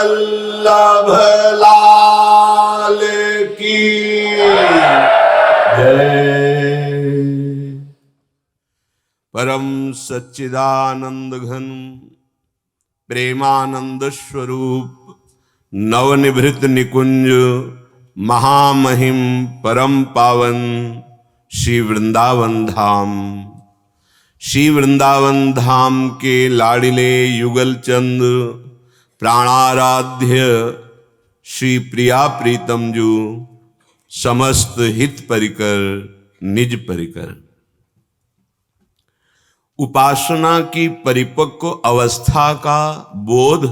वल्लभ लाल की जय। परम सच्चिदानंद घन प्रेमानंद स्वरूप नवनिभृत निकुंज महामहिम परम पावन श्री वृंदावन धाम, श्री वृंदावन धाम के लाडिले युगल चंद प्राणाराध्य श्री प्रिया प्रीतम जू समस्त हित परिकर निज परिकर। उपासना की परिपक्व अवस्था का बोध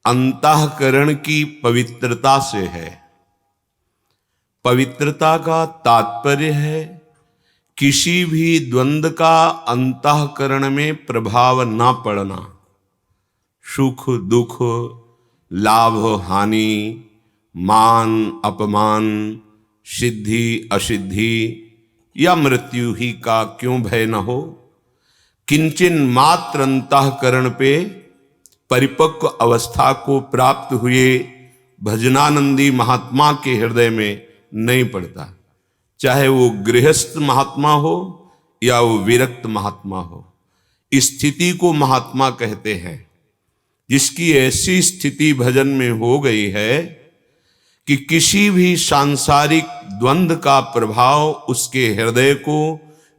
अंतःकरण की पवित्रता से है। पवित्रता का तात्पर्य है किसी भी द्वंद्व का अंतःकरण में प्रभाव न पड़ना। सुख दुख, लाभ हानि, मान अपमान, सिद्धि असिद्धि या मृत्यु ही का क्यों भय न हो। किंचन मात्र अंतःकरण पे परिपक्व अवस्था को प्राप्त हुए भजनानंदी महात्मा के हृदय में नहीं पड़ता, चाहे वो गृहस्थ महात्मा हो या वो विरक्त महात्मा हो। स्थिति को महात्मा कहते हैं जिसकी ऐसी स्थिति भजन में हो गई है कि किसी भी सांसारिक द्वंद्व का प्रभाव उसके हृदय को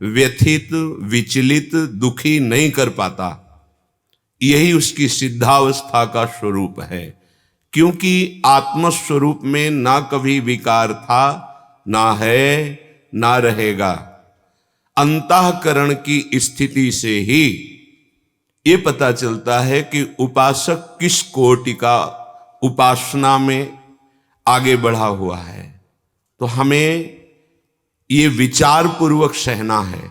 व्यथित, विचलित, दुखी नहीं कर पाता। यही उसकी सिद्धावस्था का स्वरूप है, क्योंकि आत्मस्वरूप में ना कभी विकार था, ना है, ना रहेगा। अंतःकरण की स्थिति से ही ये पता चलता है कि उपासक किस कोटि का उपासना में आगे बढ़ा हुआ है। तो हमें ये विचार पूर्वक सहना है।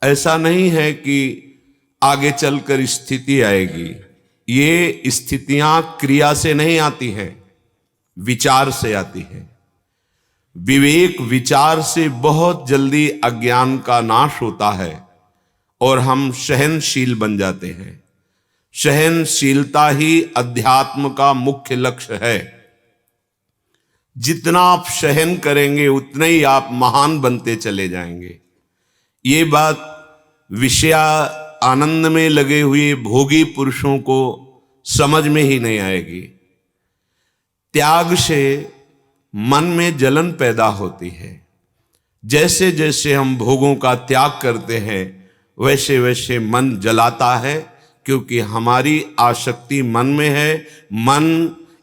ऐसा नहीं है कि आगे चलकर स्थिति आएगी। ये स्थितियां क्रिया से नहीं आती हैं, विचार से आती है। विवेक विचार से बहुत जल्दी अज्ञान का नाश होता है और हम सहनशील बन जाते हैं। सहनशीलता ही अध्यात्म का मुख्य लक्ष्य है। जितना आप सहन करेंगे उतना ही आप महान बनते चले जाएंगे। ये बात विषया आनंद में लगे हुए भोगी पुरुषों को समझ में ही नहीं आएगी। त्याग से मन में जलन पैदा होती है। जैसे जैसे हम भोगों का त्याग करते हैं वैसे वैसे मन जलाता है, क्योंकि हमारी आसक्ति मन में है। मन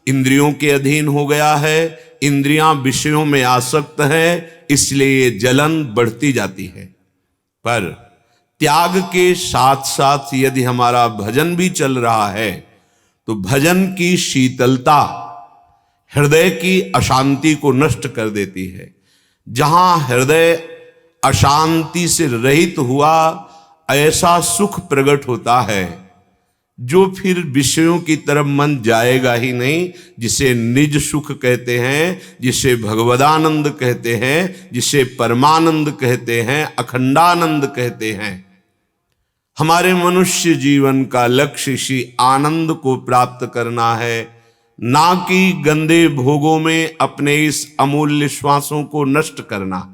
इंद्रियों के अधीन हो गया है, इंद्रियां विषयों में आसक्त है, इसलिए जलन बढ़ती जाती है। पर त्याग के साथ साथ यदि हमारा भजन भी चल रहा है तो भजन की शीतलता हृदय की अशांति को नष्ट कर देती है। जहां हृदय अशांति से रहित हुआ, ऐसा सुख प्रकट होता है जो फिर विषयों की तरफ मन जाएगा ही नहीं, जिसे निज सुख कहते हैं, जिसे भगवदानंद कहते हैं, जिसे परमानंद कहते हैं, अखंडानंद कहते हैं। हमारे मनुष्य जीवन का लक्ष्य इसी आनंद को प्राप्त करना है, ना कि गंदे भोगों में अपने इस अमूल्य श्वासों को नष्ट करना।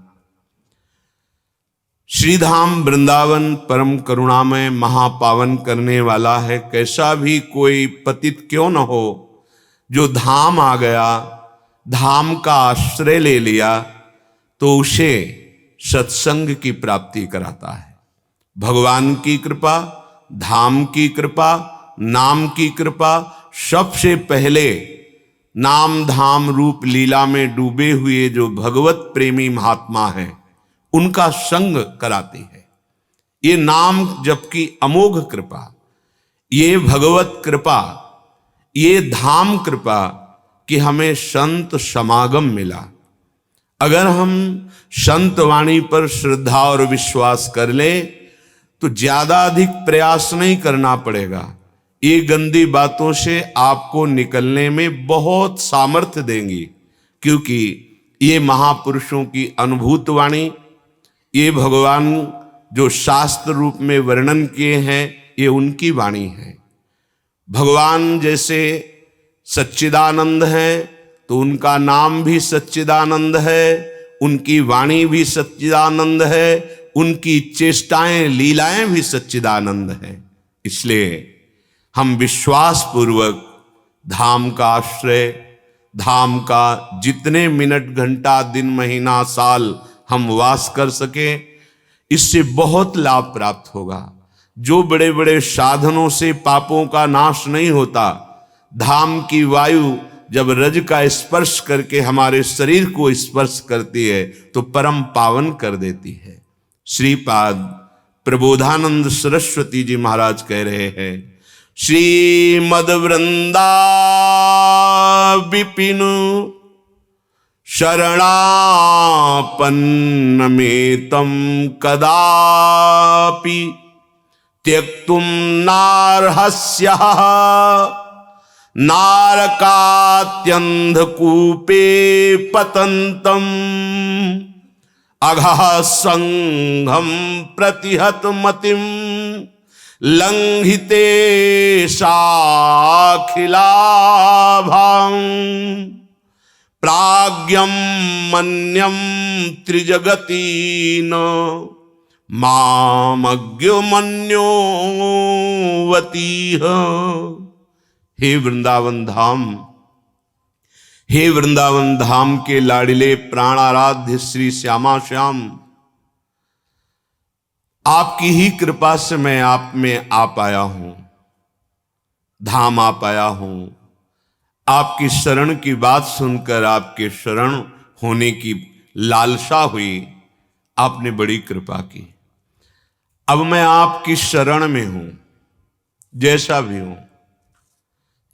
श्रीधाम वृंदावन परम करुणामय महापावन करने वाला है। कैसा भी कोई पतित क्यों न हो, जो धाम आ गया, धाम का आश्रय ले लिया, तो उसे सत्संग की प्राप्ति कराता है। भगवान की कृपा, धाम की कृपा, नाम की कृपा, सबसे पहले नाम धाम रूप लीला में डूबे हुए जो भगवत प्रेमी महात्मा हैं उनका संग कराती है। ये नाम जबकि अमोघ कृपा, ये भगवत कृपा, ये धाम कृपा कि हमें संत समागम मिला। अगर हम संत वाणी पर श्रद्धा और विश्वास कर ले तो ज्यादा अधिक प्रयास नहीं करना पड़ेगा। ये गंदी बातों से आपको निकलने में बहुत सामर्थ्य देंगी, क्योंकि ये महापुरुषों की अनुभूत वाणी, ये भगवान जो शास्त्र रूप में वर्णन किए हैं, ये उनकी वाणी है। भगवान जैसे सच्चिदानंद है तो उनका नाम भी सच्चिदानंद है, उनकी वाणी भी सच्चिदानंद है, उनकी चेष्टाएं लीलाएं भी सच्चिदानंद है। इसलिए हम विश्वास पूर्वक धाम का आश्रय, धाम का जितने मिनट घंटा दिन महीना साल हम वास कर सके, इससे बहुत लाभ प्राप्त होगा। जो बड़े बड़े साधनों से पापों का नाश नहीं होता, धाम की वायु जब रज का स्पर्श करके हमारे शरीर को स्पर्श करती है तो परम पावन कर देती है। श्रीपाद प्रबोधानंद सरस्वती जी महाराज कह रहे हैं, श्रीमद वृंदा विपिनु शरणापन्नमेतं कदापि त्यक्तुं नार्हस्यः नारकात्यन्धकूपे पतन्तम् अघः संघं प्रतिहतमतिं लंघिते साखिलाभां प्राज्ञं मन्यं त्रिजगतीन मामज्ञमन्योवतीह। हे वृंदावन धाम, हे वृंदावन धाम के लाडिले प्राणाराध्य श्री श्यामा श्याम, आपकी ही कृपा से मैं आप में आ पाया हूं, धाम आ पाया हूं। आपकी शरण की बात सुनकर आपके शरण होने की लालसा हुई, आपने बड़ी कृपा की। अब मैं आपकी शरण में हूं, जैसा भी हूं।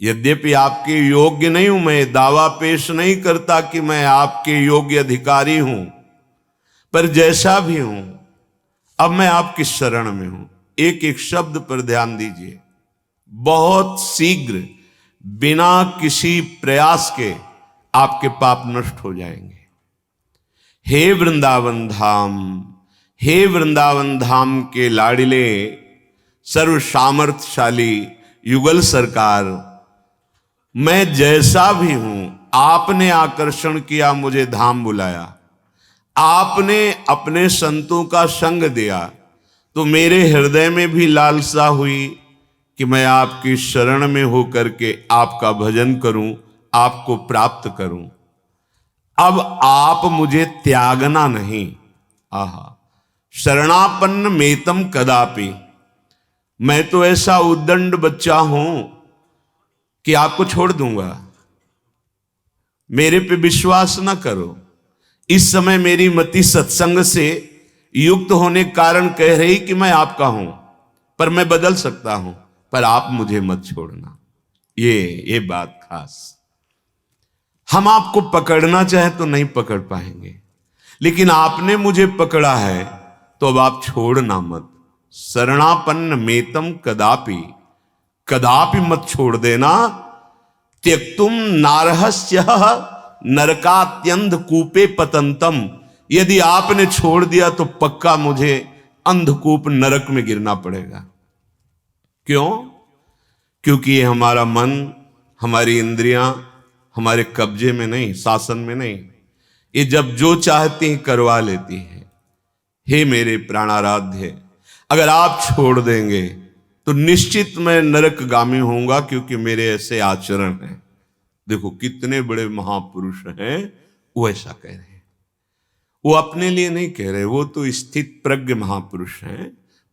यद्यपि आपके योग्य नहीं हूं, मैं दावा पेश नहीं करता कि मैं आपके योग्य अधिकारी हूं, पर जैसा भी हूं अब मैं आपकी शरण में हूं। एक एक शब्द पर ध्यान दीजिए। बहुत शीघ्र बिना किसी प्रयास के आपके पाप नष्ट हो जाएंगे। हे वृंदावन धाम, हे वृंदावन धाम के लाडिले सर्व सामर्थ्यशाली युगल सरकार, मैं जैसा भी हूं, आपने आकर्षण किया, मुझे धाम बुलाया, आपने अपने संतों का संग दिया, तो मेरे हृदय में भी लालसा हुई कि मैं आपकी शरण में होकर के आपका भजन करूं, आपको प्राप्त करूं। अब आप मुझे त्यागना नहीं। आहा, शरणापन्न मेतम कदापि, मैं तो ऐसा उद्दंड बच्चा हूं कि आपको छोड़ दूंगा। मेरे पे विश्वास ना करो। इस समय मेरी मति सत्संग से युक्त होने के कारण कह रही कि मैं आपका हूं, पर मैं बदल सकता हूं, पर आप मुझे मत छोड़ना। ये बात खास। हम आपको पकड़ना चाहे तो नहीं पकड़ पाएंगे, लेकिन आपने मुझे पकड़ा है तो अब आप छोड़ना मत। शरणापन्न मेतम कदापि, कदापि मत छोड़ देना। त्यक्तुम नारहस्य नरकात्यंध कूपे पतंतम, यदि आपने छोड़ दिया तो पक्का मुझे अंधकूप नरक में गिरना पड़ेगा। क्यों? क्योंकि ये हमारा मन, हमारी इंद्रियां हमारे कब्जे में नहीं, शासन में नहीं। ये जब जो चाहती हैं करवा लेती है। हे मेरे प्राणाराध्य, अगर आप छोड़ देंगे तो निश्चित मैं नरकगामी होऊंगा, क्योंकि मेरे ऐसे आचरण हैं। देखो कितने बड़े महापुरुष हैं, वो ऐसा कह रहे हैं। वो अपने लिए नहीं कह रहे, वो तो स्थित प्रज्ञ महापुरुष हैं,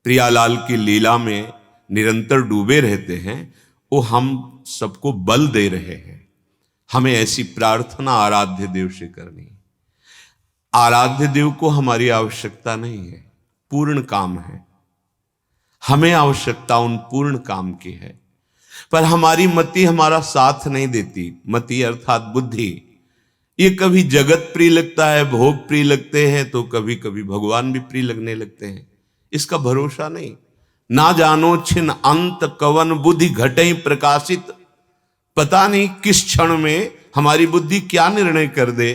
प्रियालाल की लीला में निरंतर डूबे रहते हैं। वो हम सबको बल दे रहे हैं। हमें ऐसी प्रार्थना आराध्य देव से करनी। आराध्य देव को हमारी आवश्यकता नहीं है, पूर्ण काम है। हमें आवश्यकता उन पूर्ण काम की है, पर हमारी मति हमारा साथ नहीं देती। मति अर्थात बुद्धि, ये कभी जगत प्रिय लगता है, भोग प्रिय लगते हैं, तो कभी कभी भगवान भी प्रिय लगने लगते हैं। इसका भरोसा नहीं। ना जानो छिन अंत कवन बुद्धि घटे प्रकाशित, पता नहीं किस क्षण में हमारी बुद्धि क्या निर्णय कर दे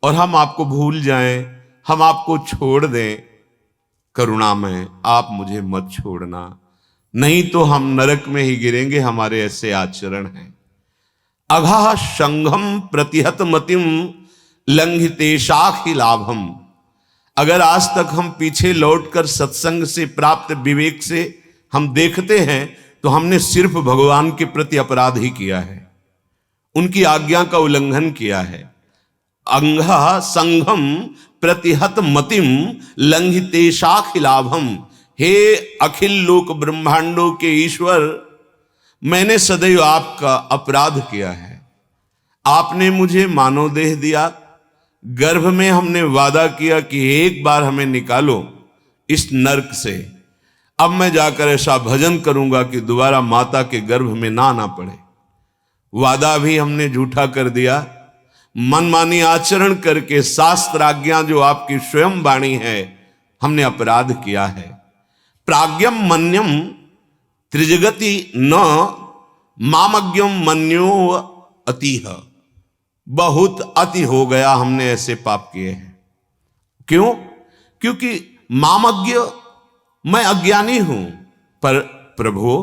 और हम आपको भूल जाएं, हम आपको छोड़ दें। करुणा में आप मुझे मत छोड़ना। नहीं तो हम नरक में ही गिरेंगे, हमारे ऐसे आचरण हैं। अघा संघम प्रतिहत मतिम लंघितेशाखि लाभम। अगर आज तक हम पीछे लौटकर सत्संग से प्राप्त विवेक से हम देखते हैं तो हमने सिर्फ भगवान के प्रति अपराध ही किया है, उनकी आज्ञा का उल्लंघन किया है। अंघा संघम प्रतिहत मतिम लंघितेशाखि लाभम। हे अखिल लोक ब्रह्मांडों के ईश्वर, मैंने सदैव आपका अपराध किया है। आपने मुझे मानव देह दिया, गर्भ में हमने वादा किया कि एक बार हमें निकालो इस नरक से। अब मैं जाकर ऐसा भजन करूंगा कि दोबारा माता के गर्भ में ना आना पड़े। वादा भी हमने झूठा कर दिया, मनमानी आचरण करके शास्त्र आज्ञा जो आपकी स्वयं वाणी है हमने अपराध किया है। प्राज्ञम मन्यम त्रिजगति न मामज्ञम मन्यो अतिह। बहुत अति हो गया, हमने ऐसे पाप किए हैं। क्यों? क्योंकि मामज्ञ, मैं अज्ञानी हूं, पर प्रभु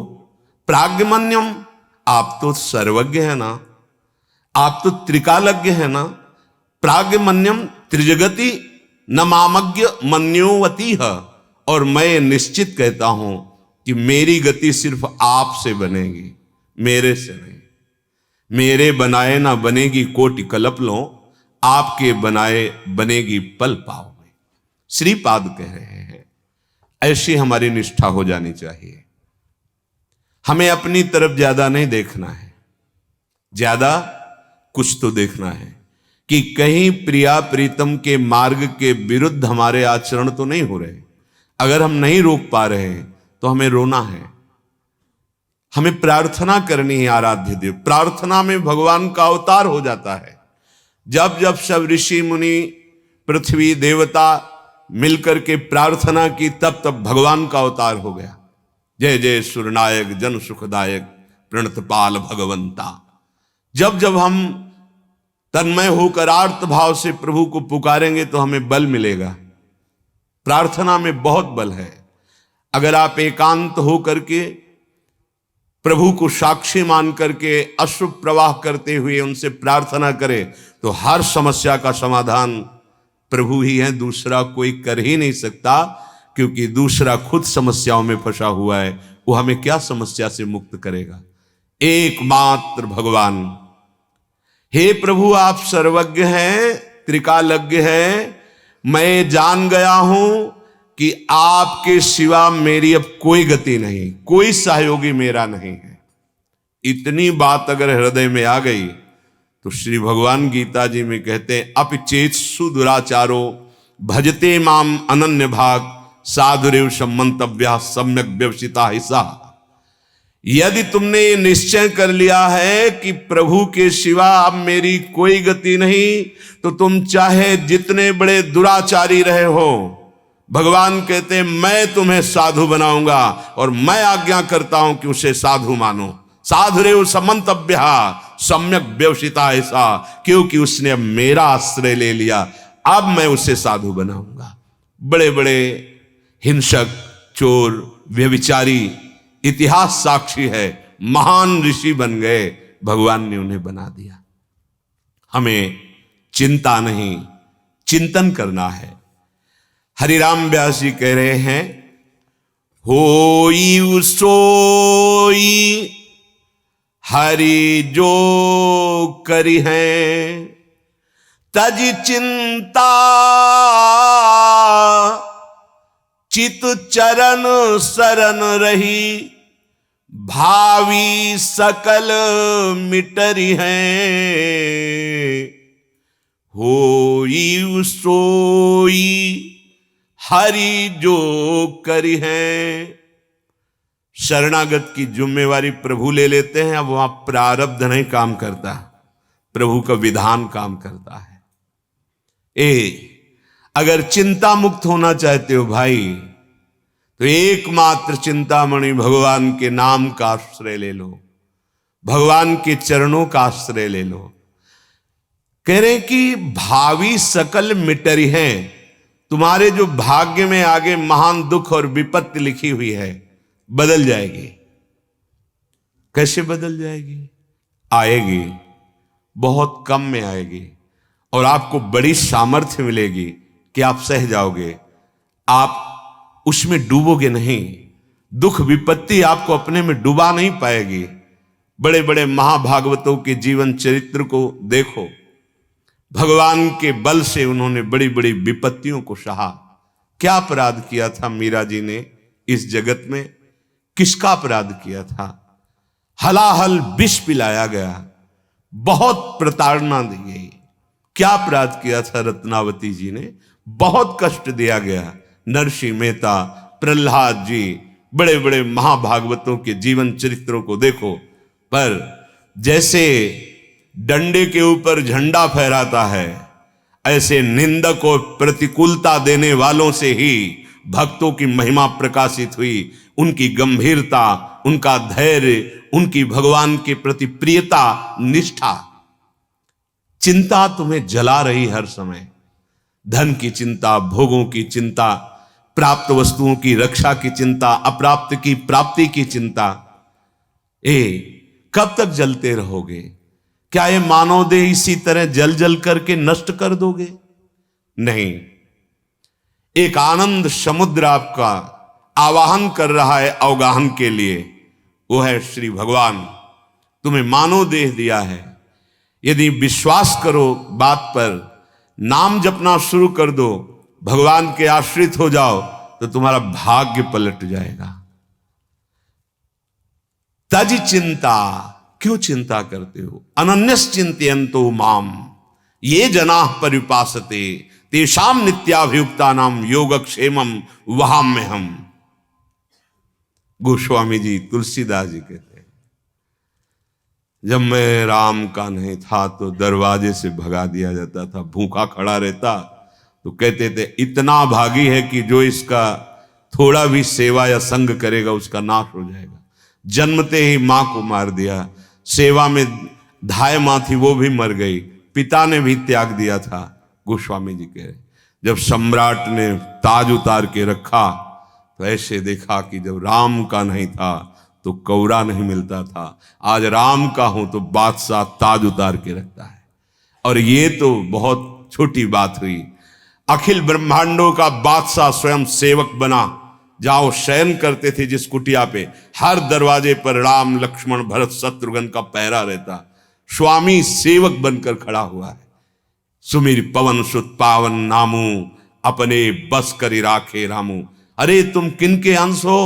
प्राज्ञमन्यम, आप तो सर्वज्ञ है ना, आप तो त्रिकालज्ञ है ना। प्राज्ञमन्यम त्रिजगति न मामज्ञ मन्योवती है। और मैं निश्चित कहता हूं कि मेरी गति सिर्फ आपसे बनेगी, मेरे से नहीं। मेरे बनाए ना बनेगी कोटि कल्प लो, आपके बनाए बनेगी पल पाओ में। श्रीपाद कह रहे हैं ऐसी हमारी निष्ठा हो जानी चाहिए। हमें अपनी तरफ ज्यादा नहीं देखना है, ज्यादा कुछ तो देखना है कि कहीं प्रिया प्रीतम के मार्ग के विरुद्ध हमारे आचरण तो नहीं हो रहे। अगर हम नहीं रोक पा रहे हैं तो हमें रोना है, हमें प्रार्थना करनी है। आराध्य देव, प्रार्थना में भगवान का अवतार हो जाता है। जब जब सब ऋषि मुनि पृथ्वी देवता मिलकर के प्रार्थना की, तब तब भगवान का अवतार हो गया। जय जय सुरनायक जन सुखदायक प्रणतपाल भगवंता। जब जब हम तन्मय होकर आर्त भाव से प्रभु को पुकारेंगे तो हमें बल मिलेगा। प्रार्थना में बहुत बल है। अगर आप एकांत हो करके प्रभु को साक्षी मान करके अश्रु प्रवाह करते हुए उनसे प्रार्थना करें तो हर समस्या का समाधान प्रभु ही है, दूसरा कोई कर ही नहीं सकता। क्योंकि दूसरा खुद समस्याओं में फंसा हुआ है, वो हमें क्या समस्या से मुक्त करेगा? एकमात्र भगवान। हे प्रभु, आप सर्वज्ञ हैं, त्रिकालज्ञ हैं। मैं जान गया हूं कि आपके सिवा मेरी अब कोई गति नहीं, कोई सहयोगी मेरा नहीं है। इतनी बात अगर हृदय में आ गई तो श्री भगवान गीता जी में कहते हैं, अपिचेत्सु दुराचारो भजते माम अनन्य भाग साधुरेव सम्मंतव्या सम्यक व्यवसिता हिस्सा। यदि तुमने ये निश्चय कर लिया है कि प्रभु के सिवा अब मेरी कोई गति नहीं, तो तुम चाहे जितने बड़े दुराचारी रहे हो, भगवान कहते हैं मैं तुम्हें साधु बनाऊंगा और मैं आज्ञा करता हूं कि उसे साधु मानो। साधुरेव सम्मंतव्या सम्यक व्यवसिता ऐसा, क्योंकि उसने अब मेरा आश्रय ले लिया, अब मैं उसे साधु बनाऊंगा। बड़े बड़े हिंसक, चोर, व्यभिचारी, इतिहास साक्षी है, महान ऋषि बन गए, भगवान ने उन्हें बना दिया। हमें चिंता नहीं, चिंतन करना है। हरिराम व्यास जी कह रहे हैं, होई सोई हरि जो करी है, तज चिंता चित चरण शरण रही, भावी सकल मिटरी हैं। होई सोई हरि जो करी है। शरणागत की जिम्मेवारी प्रभु ले लेते हैं। अब वहां प्रारब्ध नहीं काम करता, प्रभु का विधान काम करता है। अगर चिंता मुक्त होना चाहते हो भाई, तो एकमात्र चिंतामणि भगवान के नाम का आश्रय ले लो, भगवान के चरणों का आश्रय ले लो। कह रहे कि भावी सकल मिटरी हैं। तुम्हारे जो भाग्य में आगे महान दुख और विपत्ति लिखी हुई है, बदल जाएगी। कैसे बदल जाएगी? आएगी, बहुत कम में आएगी, और आपको बड़ी सामर्थ्य मिलेगी कि आप सह जाओगे, आप उसमें डूबोगे नहीं। दुख विपत्ति आपको अपने में डुबा नहीं पाएगी। बड़े बड़े महाभागवतों के जीवन चरित्र को देखो, भगवान के बल से उन्होंने बड़ी बड़ी विपत्तियों को सहा। क्या अपराध किया था मीरा जी ने इस जगत में? किसका अपराध किया था? हलाहल विष पिलाया गया, बहुत प्रताड़ना दी गई। क्या अपराध किया था रत्नावती जी ने? बहुत कष्ट दिया गया। नरसिंह मेहता, प्रहलाद जी, बड़े बड़े महाभागवतों के जीवन चरित्रों को देखो। पर जैसे डंडे के ऊपर झंडा फहराता है, ऐसे निंदक और प्रतिकूलता देने वालों से ही भक्तों की महिमा प्रकाशित हुई। उनकी गंभीरता, उनका धैर्य, उनकी भगवान के प्रति प्रियता, निष्ठा। चिंता तुम्हें जला रही हर समय, धन की चिंता, भोगों की चिंता, प्राप्त वस्तुओं की रक्षा की चिंता, अप्राप्त की प्राप्ति की चिंता। कब तक जलते रहोगे? क्या ये मानव देह इसी तरह जल जल करके नष्ट कर दोगे? नहीं, एक आनंद समुद्र आपका आवाहन कर रहा है अवगाहन के लिए, वो है श्री भगवान। तुम्हें मानव देह दिया है, यदि विश्वास करो बात पर, नाम जपना शुरू कर दो, भगवान के आश्रित हो जाओ, तो तुम्हारा भाग्य पलट जाएगा। तज चिंता, क्यों चिंता करते हो? अनन्यस चिंतयन्तो माम ये जनाः पर्युपासते तेषां नित्याभियुक्तानां योगक्षेमं वहाम्यहम्। गोस्वामी जी, तुलसीदास जी कहते हैं, जब मैं राम का नहीं था तो दरवाजे से भगा दिया जाता था, भूखा खड़ा रहता तो कहते थे इतना भागी है कि जो इसका थोड़ा भी सेवा या संग करेगा उसका नाश हो जाएगा। जन्मते ही मां को मार दिया, सेवा में धाय मां थी वो भी मर गई, पिता ने भी त्याग दिया था। गोस्वामी जी कह रहे, जब सम्राट ने ताज उतार के रखा तो ऐसे देखा कि जब राम का नहीं था तो कौरा नहीं मिलता था, आज राम का हो तो बादशाह ताज उतार के रखता है। और ये तो बहुत छोटी बात हुई, अखिल ब्रह्मांडों का बादशाह स्वयं सेवक बना। जाओ शयन करते थे जिस कुटिया पे, हर दरवाजे पर राम लक्ष्मण भरत शत्रुघ्न का पहरा रहता, स्वामी सेवक बनकर खड़ा हुआ है। सुमिर पवन सुत पावन नामू अपने बस करी राखे रामू। अरे तुम किनके अंश हो?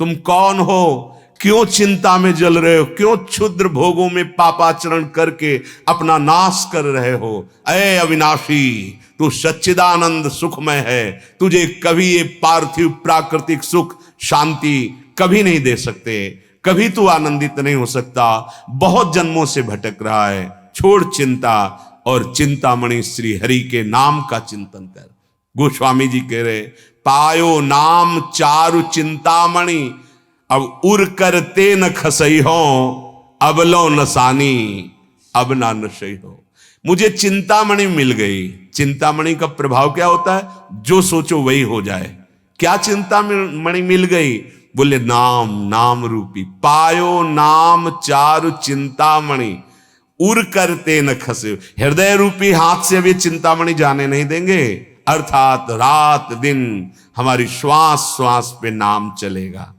तुम कौन हो? क्यों चिंता में जल रहे हो? क्यों क्षुद्र भोगों में पापाचरण करके अपना नाश कर रहे हो? अये अविनाशी, तू सच्चिदानंद सुखमय है, तुझे कभी ये पार्थिव प्राकृतिक सुख शांति कभी नहीं दे सकते, कभी तू आनंदित नहीं हो सकता। बहुत जन्मों से भटक रहा है, छोड़ चिंता और चिंतामणि श्री हरि के नाम का चिंतन कर। गोस्वामी जी कह रहे, पायो नाम चारु चिंतामणि अब उर करते न खसई हो, अब लो नसानी अब ना नशई हो। मुझे चिंतामणि मिल गई। चिंतामणि का प्रभाव क्या होता है? जो सोचो वही हो जाए। क्या चिंतामणि मिल गई? बोले नाम, नाम रूपी। पायो नाम चारु चिंतामणि उर करते न खसे। हृदय रूपी हाथ से अब ये चिंतामणि जाने नहीं देंगे, अर्थात रात दिन हमारी श्वास श्वास पे नाम चलेगा।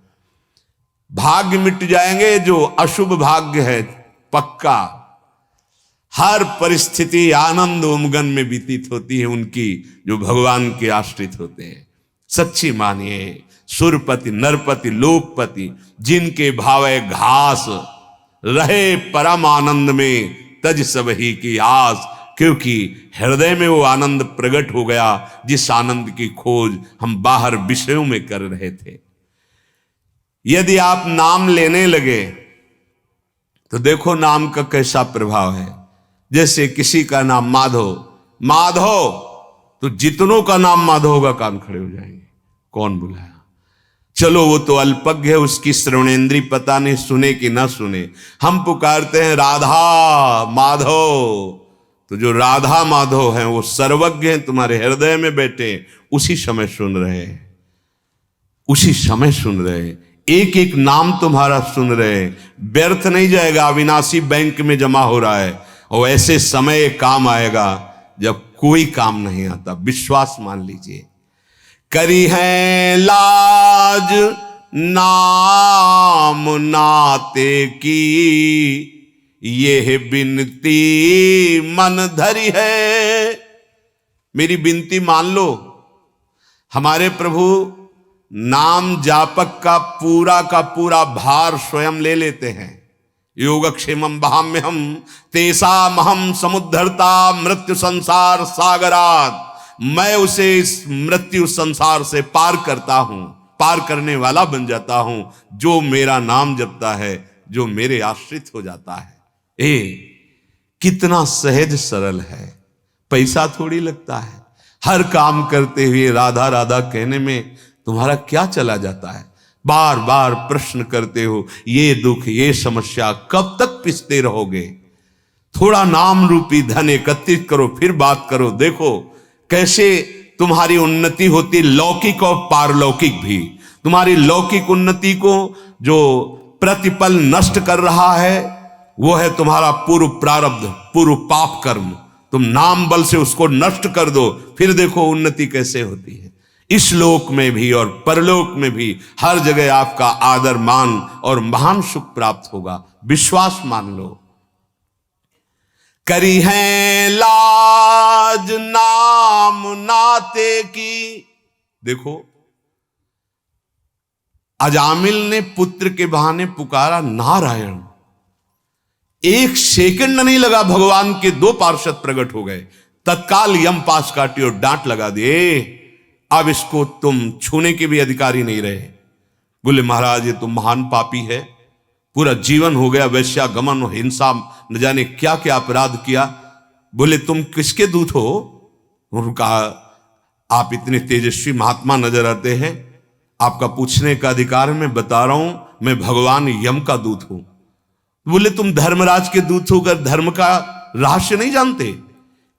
भाग्य मिट जाएंगे, जो अशुभ भाग्य है पक्का। हर परिस्थिति आनंद उमगन में व्यतीत होती है उनकी जो भगवान के आश्रित होते हैं। सच्ची मानिए, सुरपति नरपति लोकपति जिनके भावे घास रहे परम आनंद में तज सब ही की आस, क्योंकि हृदय में वो आनंद प्रकट हो गया जिस आनंद की खोज हम बाहर विषयों में कर रहे थे। यदि आप नाम लेने लगे तो देखो नाम का कैसा प्रभाव है। जैसे किसी का नाम माधव, माधव, तो जितनों का नाम माधव होगा कान खड़े हो जाएंगे। कौन बुलाया? चलो वो तो अल्पज्ञ है, उसकी श्रवणेन्द्री पता नहीं सुने कि ना सुने। हम पुकारते हैं राधा माधव, तो जो राधा माधव हैं वो सर्वज्ञ हैं, तुम्हारे हृदय में बैठे, उसी समय सुन रहे हैं, उसी समय सुन रहे हैं। एक एक नाम तुम्हारा सुन रहे हैं, व्यर्थ नहीं जाएगा, अविनाशी बैंक में जमा हो रहा है। और ऐसे समय काम आएगा जब कोई काम नहीं आता, विश्वास मान लीजिए। करी है लाज नाम नाते की, ये बिनती मन धरी है। मेरी बिनती मान लो। हमारे प्रभु नाम जापक का पूरा भार स्वयं ले लेते हैं। योगक्षेमम बहाम्यहम तेषामहम समुद्धरता मृत्यु संसार सागरात। मैं उसे इस मृत्यु संसार से पार करता हूं, पार करने वाला बन जाता हूं, जो मेरा नाम जपता है, जो मेरे आश्रित हो जाता है। कितना सहज सरल है, पैसा थोड़ी लगता है। हर काम करते हुए राधा राधा कहने में तुम्हारा क्या चला जाता है? बार बार प्रश्न करते हो, ये दुख ये समस्या कब तक पिसते रहोगे? थोड़ा नाम रूपी धन एकत्रित करो, फिर बात करो। देखो कैसे तुम्हारी उन्नति होती, लौकिक और पारलौकिक भी। तुम्हारी लौकिक उन्नति को जो प्रतिपल नष्ट कर रहा है वो है तुम्हारा पूर्व प्रारब्ध, पूर्व पाप कर्म। तुम नाम बल से उसको नष्ट कर दो, फिर देखो उन्नति कैसे होती है। इस लोक में भी और परलोक में भी हर जगह आपका आदर मान और महान सुख प्राप्त होगा, विश्वास मान लो। करी है लाज नाम नाते की। देखो अजामिल ने पुत्र के बहाने पुकारा नारायण। एक सेकंड नहीं लगा, भगवान के दो पार्षद प्रकट हो गए, तत्काल यम पास काटी और डांट लगा दिए। अब इसको तुम छूने के भी अधिकारी नहीं रहे। बोले महाराज ये तो महान पापी है, पूरा जीवन हो गया वैश्या गमन और हिंसा, न जाने क्या क्या अपराध किया। बोले तुम किसके दूत हो? उन्होंने कहा आप इतने तेजस्वी महात्मा नजर आते हैं, आपका पूछने का अधिकार है। मैं बता रहा हूं मैं भगवान यम का दूत हूं। बोले तुम धर्मराज के दूत होकर धर्म का रहस्य नहीं जानते?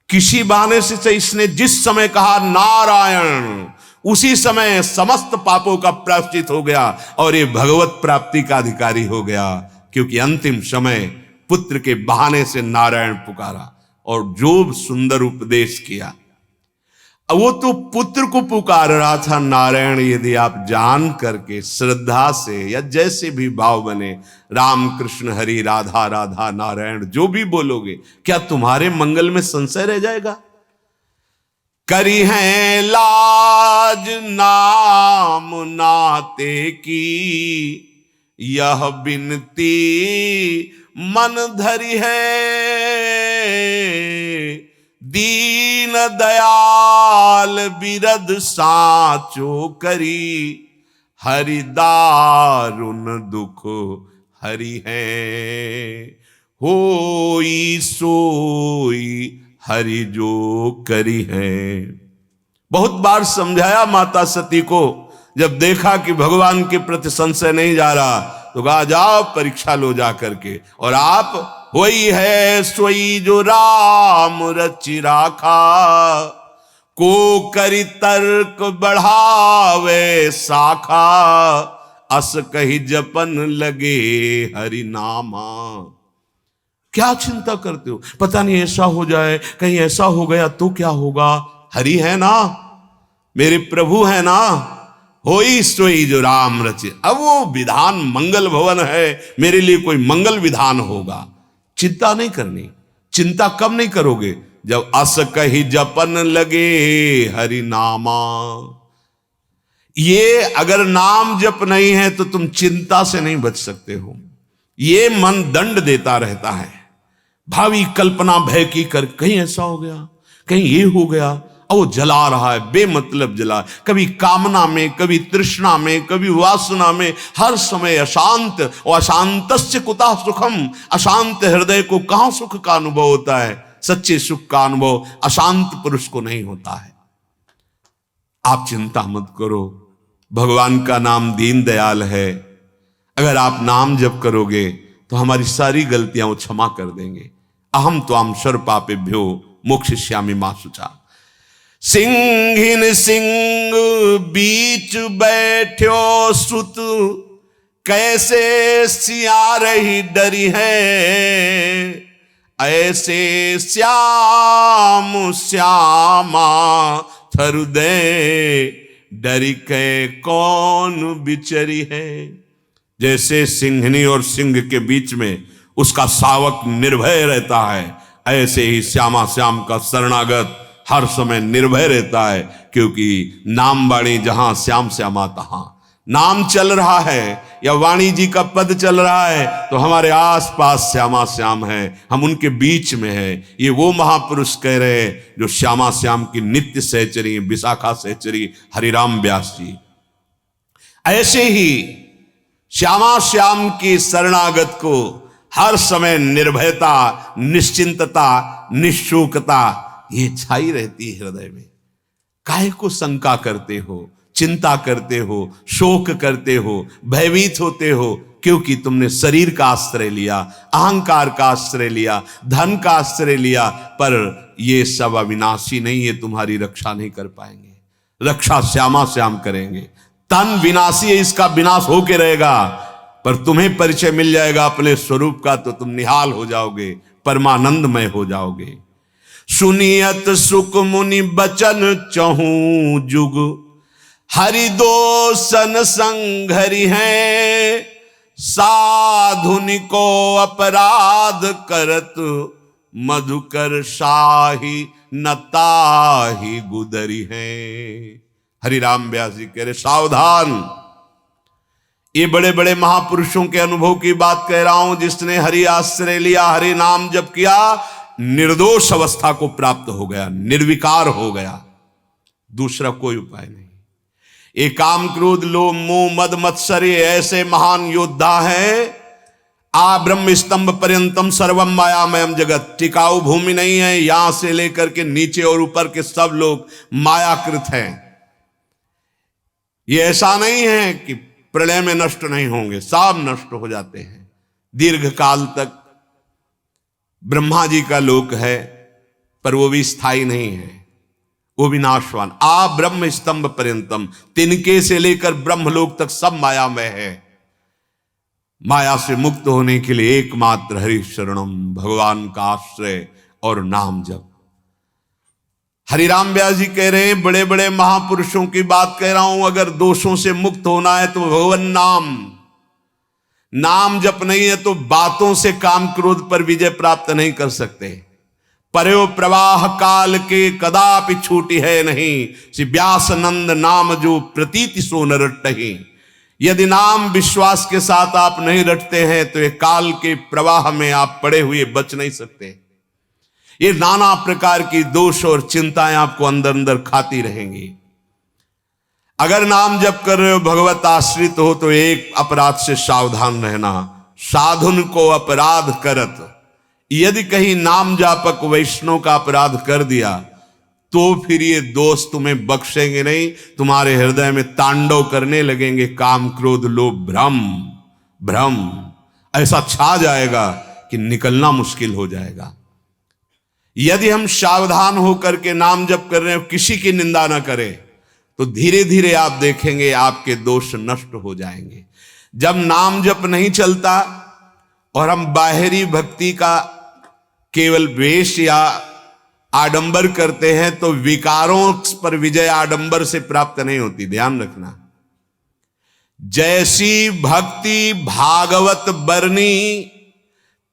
किसी बहाने से इसने जिस समय कहा नारायण, उसी समय समस्त पापों का प्रायश्चित हो गया और ये भगवत प्राप्ति का अधिकारी हो गया, क्योंकि अंतिम समय पुत्र के बहाने से नारायण पुकारा और जो सुंदर उपदेश किया। वो तो पुत्र को पुकार रहा था नारायण। यदि आप जान करके श्रद्धा से या जैसे भी भाव बने, राम कृष्ण हरि राधा राधा नारायण जो भी बोलोगे, क्या तुम्हारे मंगल में संशय रह जाएगा? करी है लाज नाम नाते की, यह बिनती मन धरी है। दीन दयाल बिरद साचो करी, हरि दारुण दुख हरि है। होई सोई हरि जो करी है। बहुत बार समझाया माता सती को, जब देखा कि भगवान के प्रति संशय नहीं जा रहा तो कहा जाओ परीक्षा लो जा करके, और आप वही है सोई जो राम रचि राखा, को करी तर्क बढ़ावे शाखा, अस कही जपन लगे हरि नामा। क्या चिंता करते हो? पता नहीं ऐसा हो जाए, कहीं ऐसा हो गया तो क्या होगा? हरि है ना, मेरे प्रभु है ना। होई सोई जो राम रचे। अब वो विधान मंगल भवन है, मेरे लिए कोई मंगल विधान होगा, चिंता नहीं करनी। चिंता कब नहीं करोगे? जब अस कही जपन लगे हरि नामा। ये अगर नाम जप नहीं है तो तुम चिंता से नहीं बच सकते हो। ये मन दंड देता रहता है, भावी कल्पना भय की कर, कहीं ऐसा हो गया, कहीं ये हो गया, और वो जला रहा है, बेमतलब जला, कभी कामना में, कभी तृष्णा में, कभी वासना में, हर समय अशांत। और अशांतस्य कुतः सुखम, अशांत हृदय को कहां सुख का अनुभव होता है? सच्चे सुख का अनुभव अशांत पुरुष को नहीं होता है। आप चिंता मत करो, भगवान का नाम दीन दयाल है। अगर आप नाम जप करोगे तो हमारी सारी गलतियां वो क्षमा कर देंगे। अहम त्वाम सर्वपापेभ्यो मोक्षयिष्यामि मा शुचा। सिंहिन सिंह बीच बैठ्यो सुत, कैसे सिया रही डरी है, ऐसे श्याम श्यामा थरुदय डरी के कौन बिचरी है। जैसे सिंहनी और सिंह के बीच में उसका शावक निर्भय रहता है, ऐसे ही श्यामा श्याम का शरणागत हर समय निर्भय रहता है, क्योंकि नाम वाणी जहां श्याम श्यामा तहां। नाम चल रहा है या वाणी जी का पद चल रहा है तो हमारे आसपास श्यामा श्याम है, हम उनके बीच में है। ये वो महापुरुष कह रहे हैं जो श्यामा श्याम की नित्य सहचरी, विशाखा सहचरी हरिराम व्यास जी। ऐसे ही श्यामा श्याम की शरणागत को हर समय निर्भयता, निश्चिंतता, निशोकता ये छाई रहती है हृदय में। काहे को शंका करते हो, चिंता करते हो, शोक करते हो, भयभीत होते हो? क्योंकि तुमने शरीर का आश्रय लिया, अहंकार का आश्रय लिया, धन का आश्रय लिया। पर ये सब अविनाशी नहीं है, तुम्हारी रक्षा नहीं कर पाएंगे। रक्षा श्यामा श्याम करेंगे। तन विनाशी है, इसका विनाश होके रहेगा, पर तुम्हें परिचय मिल जाएगा अपने स्वरूप का तो तुम निहाल हो जाओगे, परमानंदमय हो जाओगे। सुनियत सुख मुनि बचन चहूं जुग, हरि दोसन संघरि है, साधुनि को अपराध करत, मधुकर शाही नताही गुदरी है। हरिराम व्यास जी कह रहे सावधान, ये बड़े बड़े महापुरुषों के अनुभव की बात कह रहा हूं। जिसने हरि आश्रय लिया, हरि नाम जप किया, निर्दोष अवस्था को प्राप्त हो गया, निर्विकार हो गया। दूसरा कोई उपाय नहीं। ये काम क्रोध लोभ मोह मद मत्सर्य ऐसे महान योद्धा है। आ ब्रह्म स्तंभ पर्यंतम सर्वम मायामयम जगत, टिकाऊ भूमि नहीं है। यहां से लेकर के नीचे और ऊपर के सब लोग मायाकृत हैं। ये ऐसा नहीं है कि प्रलय में नष्ट नहीं होंगे, सब नष्ट हो जाते हैं। दीर्घ काल तक ब्रह्मा जी का लोक है, पर वो भी स्थायी नहीं है, वो विनाशवान। आ ब्रह्म स्तंभ पर्यंतम, तिनके से लेकर ब्रह्मलोक तक सब मायामय है। माया से मुक्त होने के लिए एकमात्र हरि शरणम, भगवान का आश्रय और नाम जप। हरिराम व्यास जी कह रहे हैं, बड़े बड़े महापुरुषों की बात कह रहा हूं। अगर दोषों से मुक्त होना है तो भगवान नाम जप नहीं है तो बातों से काम क्रोध पर विजय प्राप्त नहीं कर सकते। परयो प्रवाह काल के कदापि छूटी है नहीं, श्री व्यास नंद नाम जो प्रतीति सो न रटहि। यदि नाम विश्वास के साथ आप नहीं रटते हैं तो ये काल के प्रवाह में आप पड़े हुए बच नहीं सकते। ये नाना प्रकार की दोष और चिंताएं आपको अंदर अंदर खाती रहेंगी। अगर नाम जप कर रहे हो, भगवत आश्रित हो, तो एक अपराध से सावधान रहना, साधुन को अपराध करत। यदि कहीं नाम जापक वैष्णव का अपराध कर दिया तो फिर ये दोस्त तुम्हें बख्शेंगे नहीं, तुम्हारे हृदय में तांडव करने लगेंगे। काम क्रोध लोभ भ्रम ऐसा छा जाएगा कि निकलना मुश्किल हो जाएगा। यदि हम सावधान होकर के नाम जप कर रहे हो, किसी की निंदा ना करें, तो धीरे धीरे आप देखेंगे आपके दोष नष्ट हो जाएंगे। जब नाम जप नहीं चलता और हम बाहरी भक्ति का केवल वेश या आडंबर करते हैं तो विकारों पर विजय आडंबर से प्राप्त नहीं होती, ध्यान रखना। जैसी भक्ति भागवत बरनी,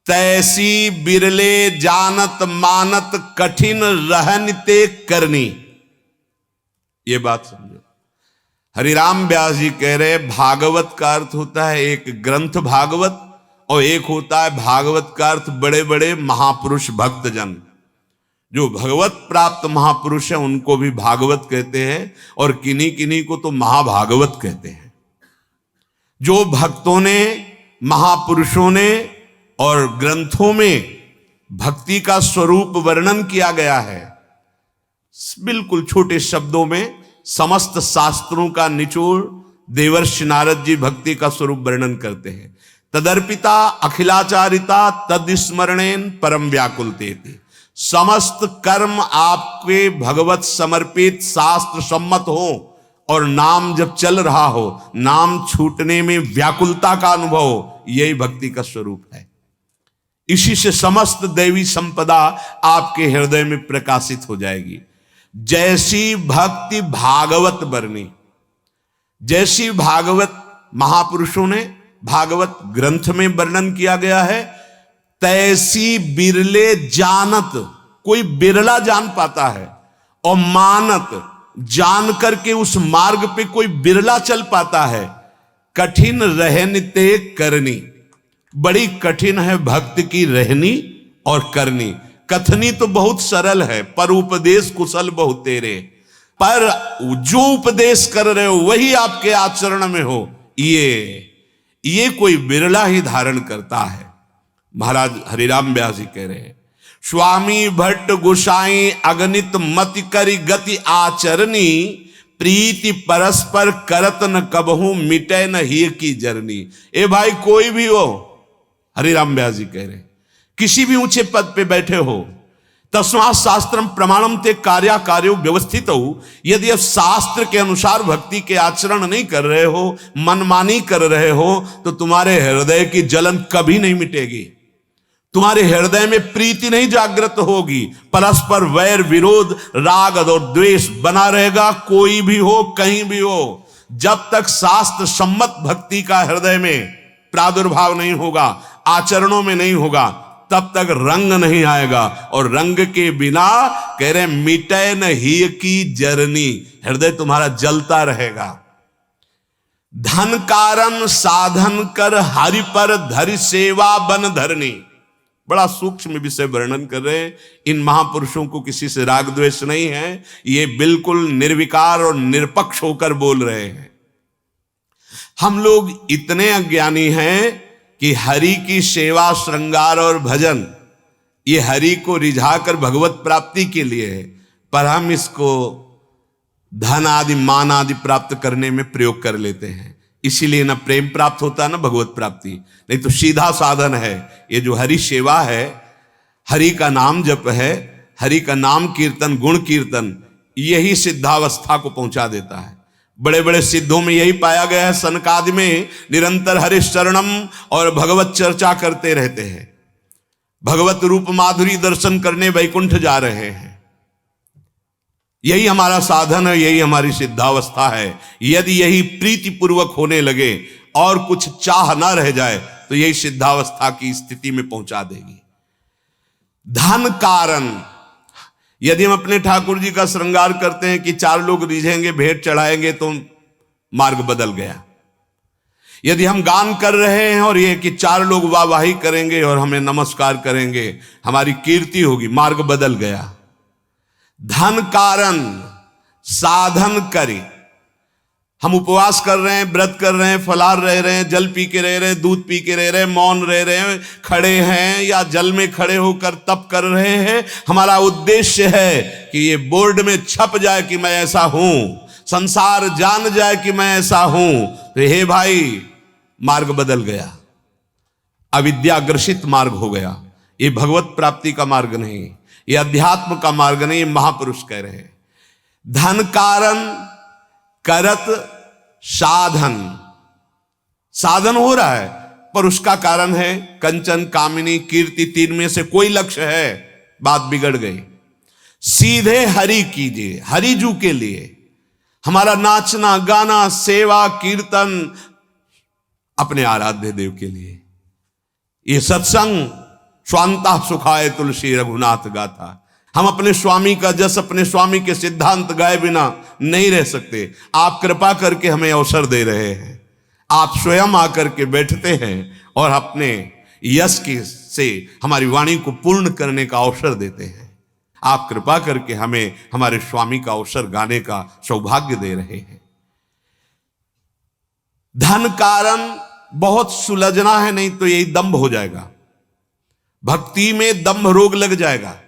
तैसी बिरले जानत मानत कठिन रहन ते करनी। ये बात समझो। हरिराम व्यास जी कह रहे भागवत का अर्थ होता है एक ग्रंथ भागवत, और एक होता है भागवत का अर्थ बड़े बड़े महापुरुष भक्तजन। जो भगवत प्राप्त महापुरुष हैं उनको भी भागवत कहते हैं, और किन्हीं किन्हीं को तो महाभागवत कहते हैं। जो भक्तों ने, महापुरुषों ने और ग्रंथों में भक्ति का स्वरूप वर्णन किया गया है, बिल्कुल छोटे शब्दों में समस्त शास्त्रों का निचोड़ देवर्षि नारद जी भक्ति का स्वरूप वर्णन करते हैं। तदर्पिता अखिलाचारिता तदस्मरणेन परम व्याकुलतेति। समस्त कर्म आपके भगवत समर्पित शास्त्र सम्मत हो और नाम जब चल रहा हो, नाम छूटने में व्याकुलता का अनुभव हो, यही भक्ति का स्वरूप है। इसी से समस्त दैवी संपदा आपके हृदय में प्रकाशित हो जाएगी। जैसी भक्ति भागवत बरनी, जैसी भागवत महापुरुषों ने भागवत ग्रंथ में वर्णन किया गया है, तैसी बिरले जानत, कोई बिरला जान पाता है, और मानत, जान करके उस मार्ग पे कोई बिरला चल पाता है। कठिन रहन ते करनी, बड़ी कठिन है भक्त की रहनी और करनी। कथनी तो बहुत सरल है, पर उपदेश कुशल बहुत तेरे, पर जो उपदेश कर रहे हो वही आपके आचरण में हो, ये कोई बिरला ही धारण करता है। महाराज हरिराम व्यास जी कह रहे हैं, स्वामी भट्ट गोसाई अगणित मति करी गति आचरणी, प्रीति परस्पर करत न कबहू मिटे न ही की जरनी। ए भाई कोई भी हो, हरिराम व्यास जी कह रहे हैं, किसी भी ऊंचे पद पे बैठे हो, तस्मात् शास्त्रम प्रमाणम ते कार्या कार्यो व्यवस्थित हो। यदि आप शास्त्र के अनुसार भक्ति के आचरण नहीं कर रहे हो, मनमानी कर रहे हो, तो तुम्हारे हृदय की जलन कभी नहीं मिटेगी, तुम्हारे हृदय में प्रीति नहीं जागृत होगी, परस्पर वैर विरोध राग और द्वेष बना रहेगा। कोई भी हो, कहीं भी हो, जब तक शास्त्र सम्मत भक्ति का हृदय में प्रादुर्भाव नहीं होगा, आचरणों में नहीं होगा, तब तक रंग नहीं आएगा। और रंग के बिना कह रहे मिटे न ही की जरनी, हृदय तुम्हारा जलता रहेगा। धन कारण साधन कर हरि पर धरि सेवा बन धरनी, बड़ा सूक्ष्म विषय वर्णन कर रहे हैं। इन महापुरुषों को किसी से राग द्वेष नहीं है, ये बिल्कुल निर्विकार और निरपक्ष होकर बोल रहे हैं। हम लोग इतने अज्ञानी हैं कि हरि की सेवा, श्रृंगार और भजन, ये हरि को रिझाकर भगवत प्राप्ति के लिए है, पर हम इसको धन आदि मान आदि प्राप्त करने में प्रयोग कर लेते हैं। इसीलिए ना प्रेम प्राप्त होता ना भगवत प्राप्ति, नहीं तो सीधा साधन है ये जो हरि सेवा है, हरि का नाम जप है, हरि का नाम कीर्तन, गुण कीर्तन, यही सिद्धावस्था को पहुंचा देता है। बड़े बड़े सिद्धों में यही पाया गया है। सनकादि में निरंतर हरिशरणम और भगवत चर्चा करते रहते हैं, भगवत रूप माधुरी दर्शन करने वैकुंठ जा रहे हैं। यही हमारा साधन है, यही हमारी सिद्धावस्था है। यदि यही प्रीति पूर्वक होने लगे और कुछ चाह ना रह जाए, तो यही सिद्धावस्था की स्थिति में पहुंचा देगी। धन कारण, यदि हम अपने ठाकुर जी का श्रृंगार करते हैं कि 4 लोग रिझेंगे, भेंट चढ़ाएंगे, तो मार्ग बदल गया। यदि हम गान कर रहे हैं और ये कि 4 लोग वाहवाही करेंगे और हमें नमस्कार करेंगे, हमारी कीर्ति होगी, मार्ग बदल गया। धन कारण साधन करी, हम उपवास कर रहे हैं, व्रत कर रहे हैं, फलाहार रह रहे हैं, जल पी के रह रहे हैं, दूध पी के रह रहे हैं, मौन रह रहे हैं, खड़े हैं या जल में खड़े होकर तप कर रहे हैं। हमारा उद्देश्य है कि ये बोर्ड में छप जाए कि मैं ऐसा हूं, संसार जान जाए कि मैं ऐसा हूं। तो हे भाई, मार्ग बदल गया, अविद्याग्रसित मार्ग हो गया। ये भगवत प्राप्ति का मार्ग नहीं, ये अध्यात्म का मार्ग नहीं। महापुरुष कह रहे हैं धन कारण करत साधन, साधन हो रहा है पर उसका कारण है कंचन, कामिनी, कीर्ति, 3 में से कोई लक्ष्य है, बात बिगड़ गई। सीधे हरि कीजिए, हरिजू के लिए। हमारा नाचना गाना, सेवा, कीर्तन अपने आराध्य देव के लिए। ये सत्संग स्वांता सुखाए तुलसी रघुनाथ गाथा। हम अपने स्वामी का जस, अपने स्वामी के सिद्धांत गाए बिना नहीं रह सकते। आप कृपा करके हमें अवसर दे रहे हैं, आप स्वयं आकर के बैठते हैं और अपने यश की से हमारी वाणी को पूर्ण करने का अवसर देते हैं। आप कृपा करके हमें हमारे स्वामी का अवसर गाने का सौभाग्य दे रहे हैं। धन कारण बहुत सुलझना है, नहीं तो यही दंभ हो जाएगा। भक्ति में दंभ रोग लग जाएगा।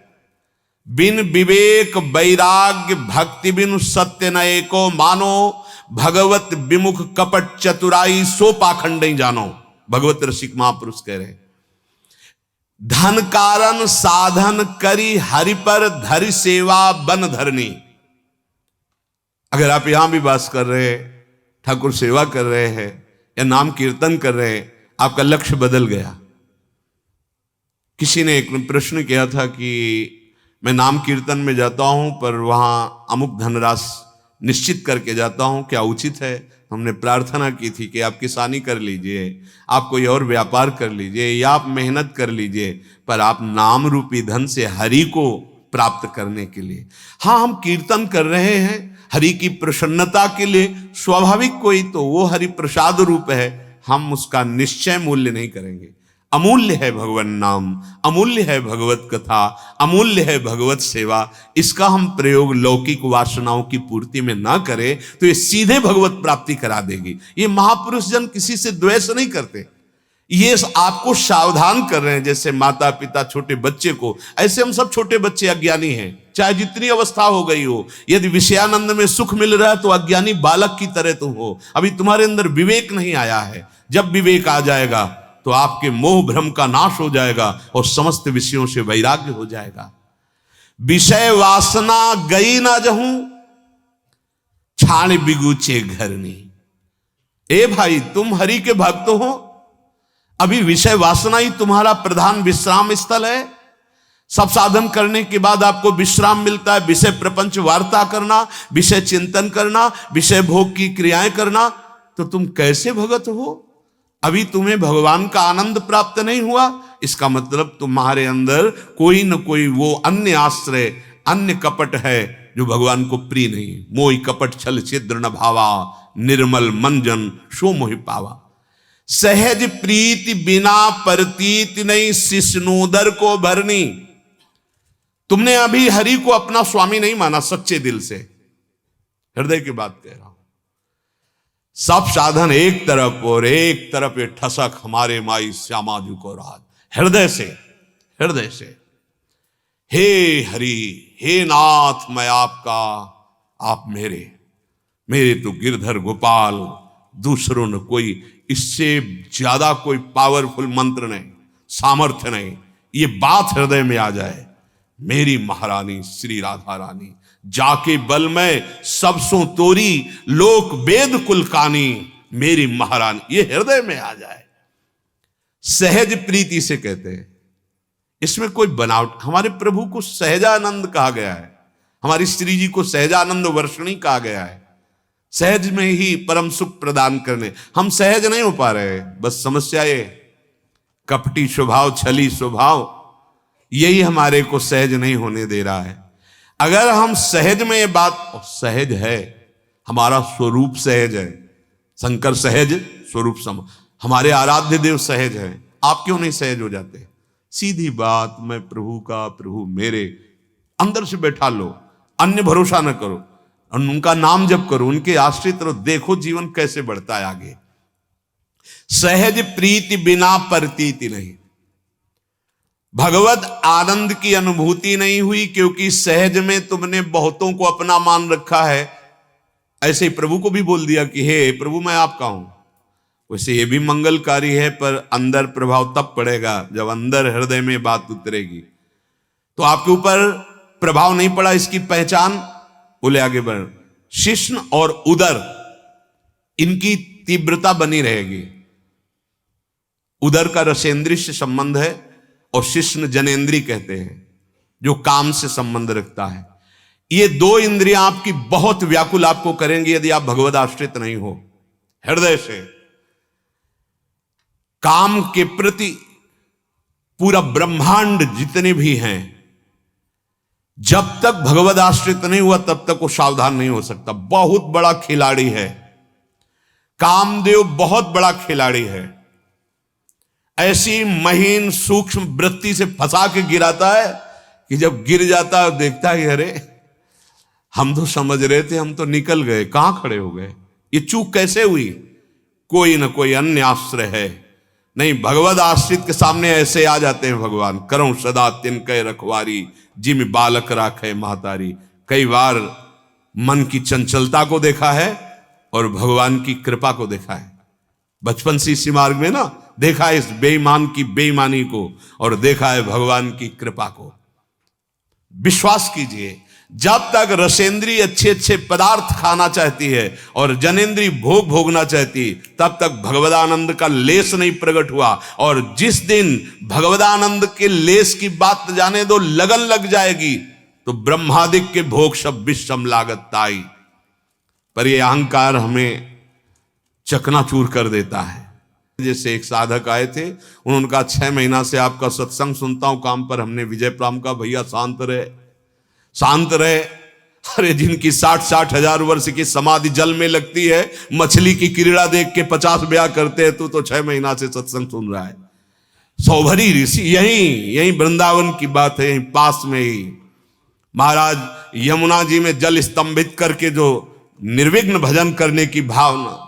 बिन विवेक वैराग्य भक्ति बिन सत्य न एको मानो, भगवत विमुख कपट चतुराई सो पाखंड नहीं जानो। भगवत रसिक महापुरुष कह रहे हैं धन कारण साधन करी हरि पर धरि सेवा बन धरनी। अगर आप यहां भी वास कर रहे हैं, ठाकुर सेवा कर रहे हैं या नाम कीर्तन कर रहे हैं, आपका लक्ष्य बदल गया। किसी ने एक प्रश्न किया था कि मैं नाम कीर्तन में जाता हूं पर वहां अमुक धनराशि निश्चित करके जाता हूं, क्या उचित है? हमने प्रार्थना की थी कि आप किसानी कर लीजिए, आप कोई और व्यापार कर लीजिए या आप मेहनत कर लीजिए, पर आप नाम रूपी धन से हरि को प्राप्त करने के लिए। हाँ, हम कीर्तन कर रहे हैं हरि की प्रसन्नता के लिए, स्वाभाविक कोई तो वो हरि प्रसाद रूप है, हम उसका निश्चय मूल्य नहीं करेंगे। अमूल्य है भगवान नाम, अमूल्य है भगवत कथा, अमूल्य है भगवत सेवा। इसका हम प्रयोग लौकिक वासनाओं की पूर्ति में ना करें तो ये सीधे भगवत प्राप्ति करा देगी। ये महापुरुष जन किसी से द्वेष नहीं करते, ये आपको सावधान कर रहे हैं। जैसे माता पिता छोटे बच्चे को, ऐसे हम सब छोटे बच्चे अज्ञानी हैं, चाहे जितनी अवस्था हो गई हो। यदि विषयानंद में सुख मिल रहा है तो अज्ञानी बालक की तरह तुम हो, अभी तुम्हारे अंदर विवेक नहीं आया है। जब विवेक आ जाएगा तो आपके मोह भ्रम का नाश हो जाएगा और समस्त विषयों से वैराग्य हो जाएगा। विषय वासना गई ना जहूं, छाण बिगुचे घरनी। ए भाई, तुम हरि के भक्त हो, अभी विषय वासना ही तुम्हारा प्रधान विश्राम स्थल है। सब साधन करने के बाद आपको विश्राम मिलता है, विषय प्रपंच वार्ता करना, विषय चिंतन करना, विषय भोग की क्रियाएं करना, तो तुम कैसे भगत हो? अभी तुम्हें भगवान का आनंद प्राप्त नहीं हुआ, इसका मतलब तुम्हारे अंदर कोई न कोई वो अन्य आश्रय, अन्य कपट है जो भगवान को प्रिय नहीं। मोहि कपट छल छिद्र न भावा, निर्मल मंजन सो मोहि पावा। सहज प्रीति बिना परतीत नहीं, शिष्णोदर को भरनी। तुमने अभी हरि को अपना स्वामी नहीं माना सच्चे दिल से, हृदय की बात कह रहा हूं। सब साधन एक तरफ और एक तरफ ये ठसक हमारे माई श्यामा जी को राज। हृदय से, हृदय से, हे हरि, हे नाथ, मैं आपका, आप मेरे, मेरे तो गिरधर गोपाल, दूसरों ने कोई इससे ज्यादा कोई पावरफुल मंत्र नहीं, सामर्थ्य नहीं। ये बात हृदय में आ जाए, मेरी महारानी श्री राधा रानी, जाके बल में सब सो तोरी, लोक वेद कुलकानी, मेरी महारानी, ये हृदय में आ जाए। सहज प्रीति से कहते हैं, इसमें कोई बनावट। हमारे प्रभु को सहजानंद कहा गया है, हमारी श्री जी को सहजानंद वर्षणी कहा गया है। सहज में ही परम सुख प्रदान करने, हम सहज नहीं हो पा रहे। बस समस्या ये कपटी स्वभाव, छली स्वभाव, यही हमारे को सहज नहीं होने दे रहा है। अगर हम सहज में ये बात, सहज है, हमारा स्वरूप सहज है, शंकर सहज स्वरूप सम, हमारे आराध्य देव सहज है, आप क्यों नहीं सहज हो जाते? सीधी बात, मैं प्रभु का, प्रभु मेरे, अंदर से बैठा लो, अन्य भरोसा न करो, उनका नाम जप करो, उनके आश्रित रहो, देखो जीवन कैसे बढ़ता है आगे। सहज प्रीति बिना परतीति नहीं, भगवत आनंद की अनुभूति नहीं हुई, क्योंकि सहज में तुमने बहुतों को अपना मान रखा है। ऐसे ही प्रभु को भी बोल दिया कि हे प्रभु मैं आपका हूं। वैसे ये भी मंगलकारी है, पर अंदर प्रभाव तब पड़ेगा जब अंदर हृदय में बात उतरेगी। तो आपके ऊपर प्रभाव नहीं पड़ा, इसकी पहचान, बोले आगे बढ़, शिश्न और उदर, इनकी तीव्रता बनी रहेगी। उदर का रसेंद्रिय से संबंध है और शिश्न जनेन्द्रीय कहते हैं, जो काम से संबंध रखता है। ये दो इंद्रियां आपकी बहुत व्याकुल आपको करेंगी यदि आप भगवद आश्रित नहीं हो। हृदय से काम के प्रति पूरा ब्रह्मांड जितने भी हैं, जब तक भगवद आश्रित नहीं हुआ तब तक वो सावधान नहीं हो सकता। बहुत बड़ा खिलाड़ी है कामदेव, बहुत बड़ा खिलाड़ी है। ऐसी महीन सूक्ष्म वृत्ति से फंसा के गिराता है कि जब गिर जाता है देखता है अरे हम तो समझ रहे थे, हम तो निकल गए, कहां खड़े हो गए, ये चूक कैसे हुई? कोई ना कोई अन्य आश्रय है। नहीं, भगवद आश्रित के सामने ऐसे आ जाते हैं भगवान। करो सदा तिनके रखवारी, जिम बालक राखे महतारी। कई बार मन की चंचलता को देखा है और भगवान की कृपा को देखा है। बचपन से इसी मार्ग में ना देखा है इस बेईमान की बेईमानी को और देखा है भगवान की कृपा को। विश्वास कीजिए, जब तक रसेंद्री अच्छे अच्छे पदार्थ खाना चाहती है और जनेंद्री भोग भोगना चाहती, तब तक भगवदानंद का लेस नहीं प्रकट हुआ। और जिस दिन भगवदानंद के लेस की बात जाने दो लगन लग जाएगी, तो ब्रह्मादिक के भोग सब विषम लागत ताई। पर ये अहंकार हमें चकनाचूर कर देता है। जैसे एक साधक आए थे, उन्होंने कहा 6 महीना से आपका सत्संग सुनता हूं काम पर। हमने विजय प्राम का भैया शांत रहे, शांत रहे। अरे जिनकी 60-60 हजार वर्ष की समाधि जल में लगती है, मछली की क्रीड़ा देख के 50 ब्याह करते हैं, तू तो 6 महीना से सत्संग सुन रहा है। सौभरी ऋषि, यही वृंदावन की बात है, यहीं पास में ही महाराज यमुना जी में जल स्तंभित करके जो निर्विघ्न भजन करने की भावना,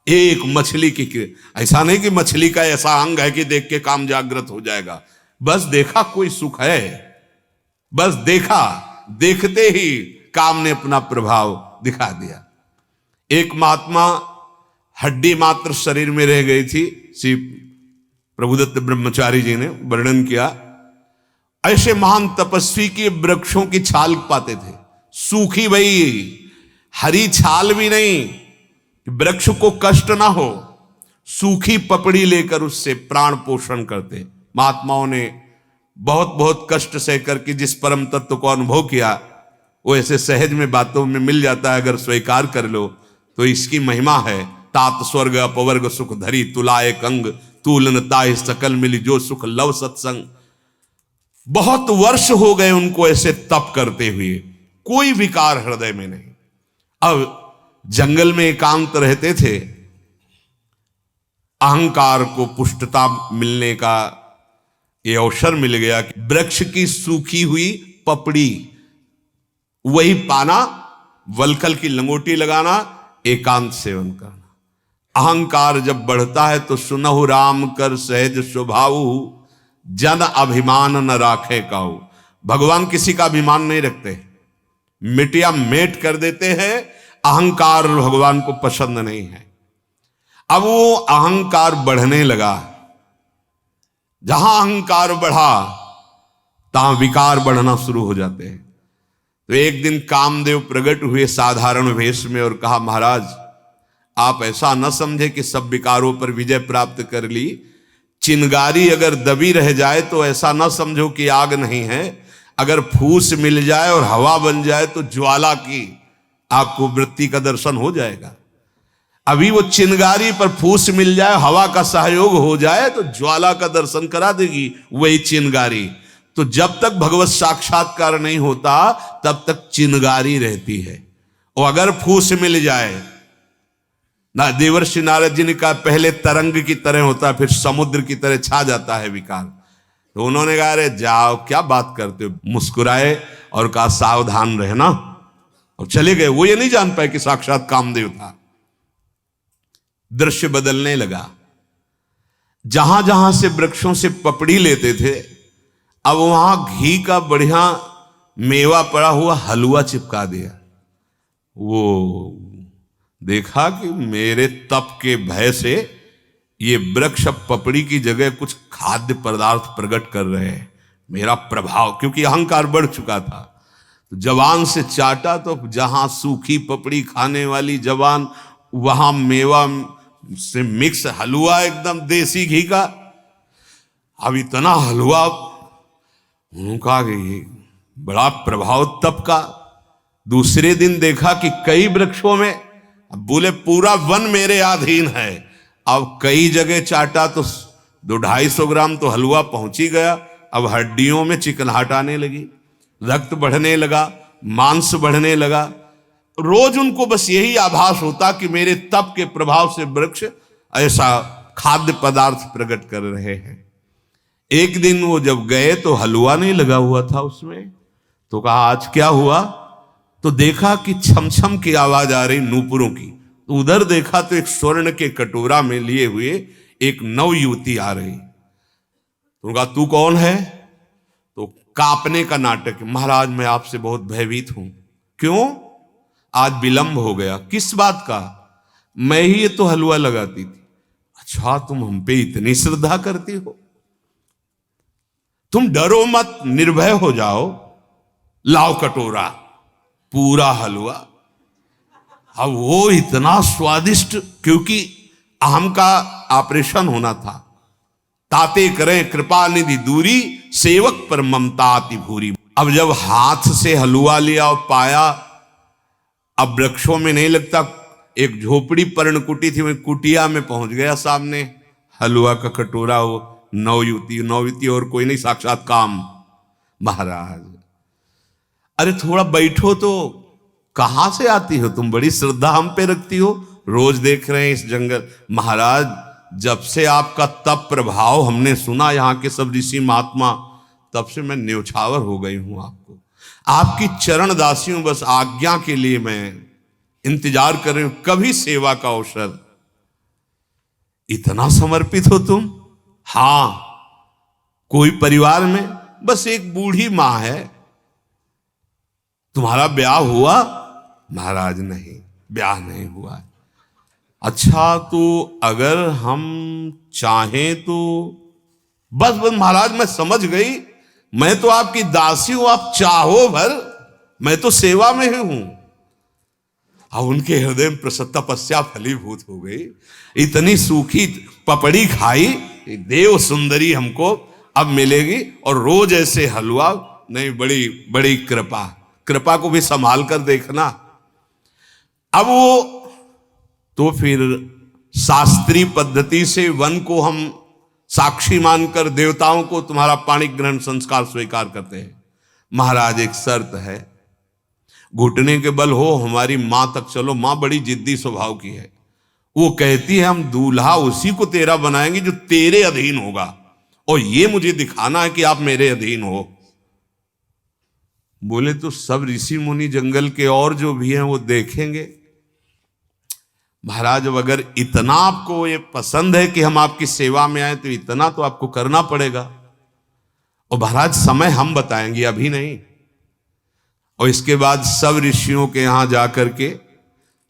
एक मछली की, ऐसा नहीं कि मछली का ऐसा अंग है कि देख के काम जागृत हो जाएगा। बस देखा कोई सुख है, बस देखा, देखते ही काम ने अपना प्रभाव दिखा दिया। एक महात्मा हड्डी मात्र शरीर में रह गई थी, श्री प्रभुदत्त ब्रह्मचारी जी ने वर्णन किया। ऐसे महान तपस्वी की वृक्षों की छाल पाते थे, सूखी भई, हरी छाल भी नहीं, वृक्ष को कष्ट ना हो, सूखी पपड़ी लेकर उससे प्राण पोषण करते। महात्माओं ने बहुत बहुत कष्ट सहकर के जिस परम तत्व को अनुभव किया, वो ऐसे सहज में बातों में मिल जाता है। अगर स्वीकार कर लो तो इसकी महिमा है। तात स्वर्ग अपवर्ग सुख धरी, तुलाए कंग तूलन ताय सकल मिली, जो सुख लव सत्संग। बहुत वर्ष हो गए उनको ऐसे तप करते हुए, कोई विकार हृदय में नहीं। अब जंगल में एकांत रहते थे, अहंकार को पुष्टता मिलने का ये अवसर मिल गया कि वृक्ष की सूखी हुई पपड़ी वही पाना, वलकल की लंगोटी लगाना, एकांत सेवन करना। अहंकार जब बढ़ता है तो सुनहु राम कर सहज स्वभाव, जन अभिमान न राखे काऊ। भगवान किसी का अभिमान नहीं रखते, मिटिया मेट कर देते हैं। अहंकार भगवान को पसंद नहीं है। अब वो अहंकार बढ़ने लगा, जहां अहंकार बढ़ा तहां विकार बढ़ना शुरू हो जाते हैं। तो एक दिन कामदेव प्रकट हुए साधारण वेश में और कहा, महाराज आप ऐसा न समझे कि सब विकारों पर विजय प्राप्त कर ली। चिंगारी अगर दबी रह जाए तो ऐसा न समझो कि आग नहीं है। अगर फूस मिल जाए और हवा बन जाए तो ज्वाला की आपको वृत्ति का दर्शन हो जाएगा। अभी वो चिंगारी पर फूस मिल जाए, हवा का सहयोग हो जाए तो ज्वाला का दर्शन करा देगी वही चिंगारी। तो जब तक भगवत साक्षात्कार नहीं होता तब तक चिंगारी रहती है। और अगर फूस मिल जाए ना, देवर्षि नारद जी ने कहा पहले तरंग की तरह होता, फिर समुद्र की तरह छा जाता है विकार। तो उन्होंने कहा अरे जाओ क्या बात करते हो, मुस्कुराए और कहा सावधान रहना, और चले गए। वो ये नहीं जान पाए कि साक्षात कामदेव था। दृश्य बदलने लगा। जहां जहां से वृक्षों से पपड़ी लेते थे, अब वहां घी का बढ़िया मेवा पड़ा हुआ हलवा चिपका दिया। वो देखा कि मेरे तप के भय से ये वृक्ष पपड़ी की जगह कुछ खाद्य पदार्थ प्रकट कर रहे हैं। मेरा प्रभाव, क्योंकि अहंकार बढ़ चुका था, तो जवान से चाटा तो जहां सूखी पपड़ी खाने वाली जवान, वहां मेवा से मिक्स हलवा एकदम देसी घी का। अब इतना हलवा, उनका बड़ा प्रभाव तप का। दूसरे दिन देखा कि कई वृक्षों में, अब बोले पूरा वन मेरे अधीन है। अब कई जगह चाटा तो 200-250 ग्राम तो हलवा पहुंच ही गया। अब हड्डियों में चिकनाहट आने लगी, रक्त बढ़ने लगा, मांस बढ़ने लगा। रोज उनको बस यही आभास होता कि मेरे तप के प्रभाव से वृक्ष ऐसा खाद्य पदार्थ प्रकट कर रहे हैं। एक दिन वो जब गए तो हलवा नहीं लगा हुआ था उसमें। तो कहा आज क्या हुआ? तो देखा कि छमछम की आवाज आ रही नूपुरों की। तो उधर देखा तो एक स्वर्ण के कटोरा में लिए हुए एक नव युवती आ रही। तो कहा तू कौन है? तो कांपने का नाटक, महाराज मैं आपसे बहुत भयभीत हूं। क्यों? आज विलंब हो गया। किस बात का? मैं ही ये तो हलवा लगाती थी। अच्छा तुम हम पे इतनी श्रद्धा करती हो, तुम डरो मत, निर्भय हो जाओ, लाओ कटोरा, पूरा हलवा। अब वो इतना स्वादिष्ट, क्योंकि अहम का ऑपरेशन होना था। ताते करें कृपा निधि दूरी, सेवक पर ममता अति भूरी। अब जब हाथ से हलवा लिया और पाया, अब वृक्षों में नहीं लगता, एक झोपड़ी पर्णकुटी थी, वही कुटिया में पहुंच गया, सामने हलवा का कटोरा, वो नौयुवती और कोई नहीं, साक्षात काम। महाराज, अरे थोड़ा बैठो तो, कहां से आती हो तुम, बड़ी श्रद्धा हम पे रखती हो, रोज देख रहे हैं इस जंगल। महाराज, जब से आपका तप प्रभाव हमने सुना, यहाँ के सब ऋषि महात्मा, तब से मैं न्योछावर हो गई हूं आपको। आपकी चरण दासी हूं, बस आज्ञा के लिए मैं इंतजार कर रही हूं, कभी सेवा का अवसर। इतना समर्पित हो तुम? हां, कोई परिवार में बस एक बूढ़ी मां है। तुम्हारा ब्याह हुआ? महाराज नहीं, ब्याह नहीं हुआ। अच्छा, तो अगर हम चाहें तो? बस महाराज, मैं समझ गई, मैं तो आपकी दासी हूं, आप चाहो भर, मैं तो सेवा में ही हूं। अब उनके हृदय में तपस्या फलीभूत हो गई। इतनी सूखी पपड़ी खाई, देव सुंदरी हमको अब मिलेगी, और रोज ऐसे हलवा नहीं, बड़ी बड़ी कृपा को भी संभाल कर देखना। अब वो तो फिर शास्त्रीय पद्धति से वन को हम साक्षी मानकर देवताओं को तुम्हारा पाणी ग्रहण संस्कार स्वीकार करते हैं। महाराज, एक शर्त है, घुटने के बल हो हमारी मां तक चलो। मां बड़ी जिद्दी स्वभाव की है, वो कहती है हम दूल्हा उसी को तेरा बनाएंगे जो तेरे अधीन होगा, और ये मुझे दिखाना है कि आप मेरे अधीन हो। बोले तो सब ऋषि मुनि जंगल के और जो भी हैं वो देखेंगे। महाराज, अगर इतना आपको ये पसंद है कि हम आपकी सेवा में आए, तो इतना तो आपको करना पड़ेगा। और महाराज, समय हम बताएंगे, अभी नहीं। और इसके बाद सब ऋषियों के यहां जाकर के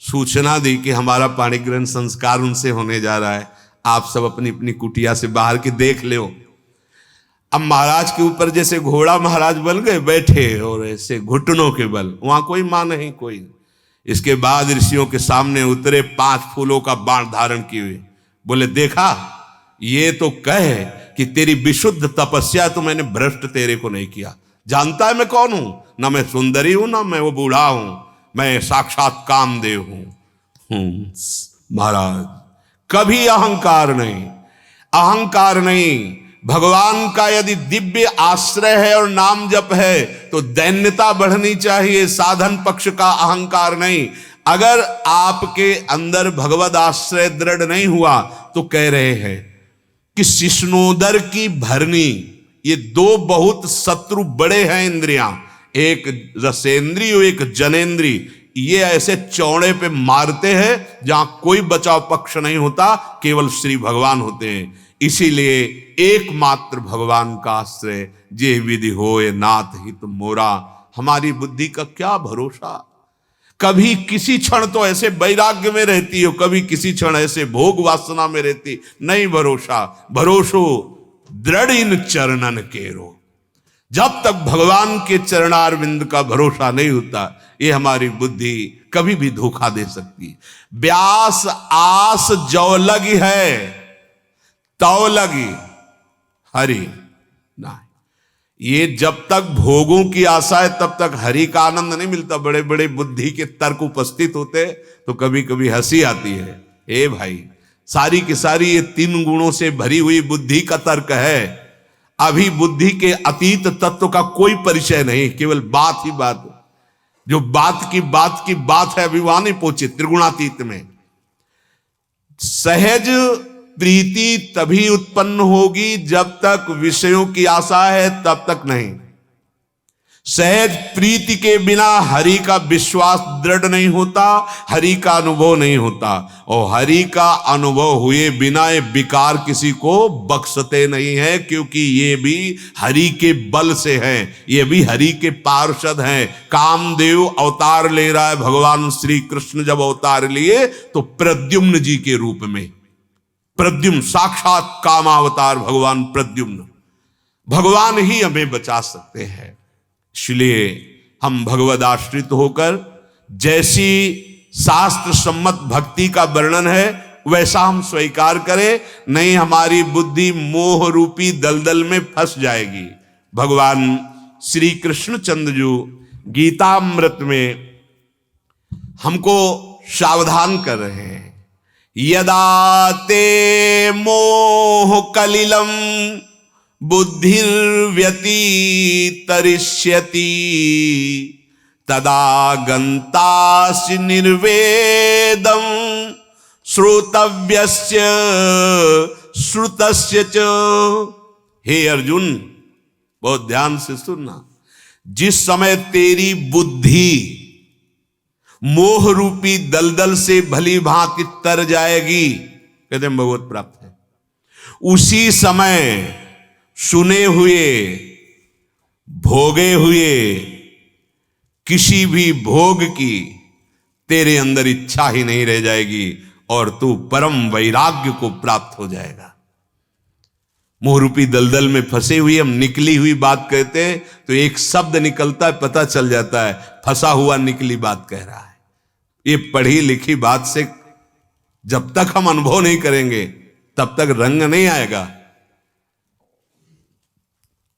सूचना दी कि हमारा पाणी ग्रहण संस्कार उनसे होने जा रहा है, आप सब अपनी अपनी कुटिया से बाहर के देख लो। अब महाराज के ऊपर जैसे घोड़ा महाराज बन गए बैठे, और ऐसे घुटनों के बल, वहां कोई मां नहीं, कोई। इसके बाद ऋषियों के सामने उतरे, 5 फूलों का बाण धारण किए। बोले, देखा, ये तो कहे कि तेरी विशुद्ध तपस्या तो मैंने भ्रष्ट तेरे को नहीं किया। जानता है मैं कौन हूं? ना मैं सुंदरी हूं, ना मैं वो बूढ़ा हूं, मैं साक्षात कामदेव हूं। महाराज, कभी अहंकार नहीं, अहंकार नहीं। भगवान का यदि दिव्य आश्रय है और नाम जप है, तो दैन्यता बढ़नी चाहिए, साधन पक्ष का अहंकार नहीं। अगर आपके अंदर भगवद आश्रय दृढ़ नहीं हुआ, तो कह रहे हैं कि शिष्णोदर की भरनी, ये 2 बहुत शत्रु बड़े हैं इंद्रियां, एक रसेंद्री और एक जनेन्द्री। ये ऐसे चौड़े पे मारते हैं जहां कोई बचाव पक्ष नहीं होता, केवल श्री भगवान होते हैं। इसीलिए एकमात्र भगवान का आश्रय, जे विधि होए नाथ हित मोरा। हमारी बुद्धि का क्या भरोसा, कभी किसी क्षण तो ऐसे वैराग्य में रहती हो, कभी किसी क्षण ऐसे भोग वासना में रहती, नहीं भरोसा। भरोसो दृढ़ इन चरणन केरो। जब तक भगवान के चरणारविंद का भरोसा नहीं होता, ये हमारी बुद्धि कभी भी धोखा दे सकती है। व्यास आस जो लगी है, तौ लगी हरि ना। ये जब तक भोगों की आशा है, तब तक हरि का आनंद नहीं मिलता। बड़े बड़े बुद्धि के तर्क उपस्थित होते तो कभी कभी हंसी आती है। ए भाई, सारी की सारी ये 3 गुणों से भरी हुई बुद्धि का तर्क है। अभी बुद्धि के अतीत तत्व का कोई परिचय नहीं, केवल बात ही बात। जो बात की बात है, अभी वहां नहीं पहुंचे त्रिगुणातीत में। सहज प्रीति तभी उत्पन्न होगी जब तक विषयों की आशा है, तब तक नहीं। सहज प्रीति के बिना हरि का विश्वास दृढ़ नहीं होता, हरि का अनुभव नहीं होता। और हरि का अनुभव हुए बिना ये विकार किसी को बख्शते नहीं है, क्योंकि ये भी हरि के बल से हैं, ये भी हरि के पार्षद हैं। कामदेव अवतार ले रहा है, भगवान श्री कृष्ण जब अवतार लिए तो प्रद्युम्न जी के रूप में। प्रद्युम्न साक्षात कामावतार भगवान प्रद्युम्न, भगवान ही हमें बचा सकते हैं। इसलिए हम भगवद आश्रित होकर जैसी शास्त्र सम्मत भक्ति का वर्णन है वैसा हम स्वीकार करें, नहीं हमारी बुद्धि मोह रूपी दलदल में फंस जाएगी। भगवान श्री कृष्णचंद्र जी गीतामृत में हमको सावधान कर रहे हैं। यदा ते मोह कलिलम बुद्धिर्व्यतितरिष्यति तदा गंतासि निर्वेदम श्रोतव्यस्य श्रुतस्य च। हे अर्जुन, बहुत ध्यान से सुनना, जिस समय तेरी बुद्धि मोह रूपी दलदल से भली भांति तर जाएगी, कहते हैं भगवत प्राप्त है, उसी समय सुने हुए भोगे हुए किसी भी भोग की तेरे अंदर इच्छा ही नहीं रह जाएगी और तू परम वैराग्य को प्राप्त हो जाएगा। मोहरूपी दलदल में फंसे हुए हम निकली हुई बात कहते हैं तो एक शब्द निकलता है, पता चल जाता है फंसा हुआ निकली बात कह रहा है। ये पढ़ी लिखी बात से जब तक हम अनुभव नहीं करेंगे तब तक रंग नहीं आएगा।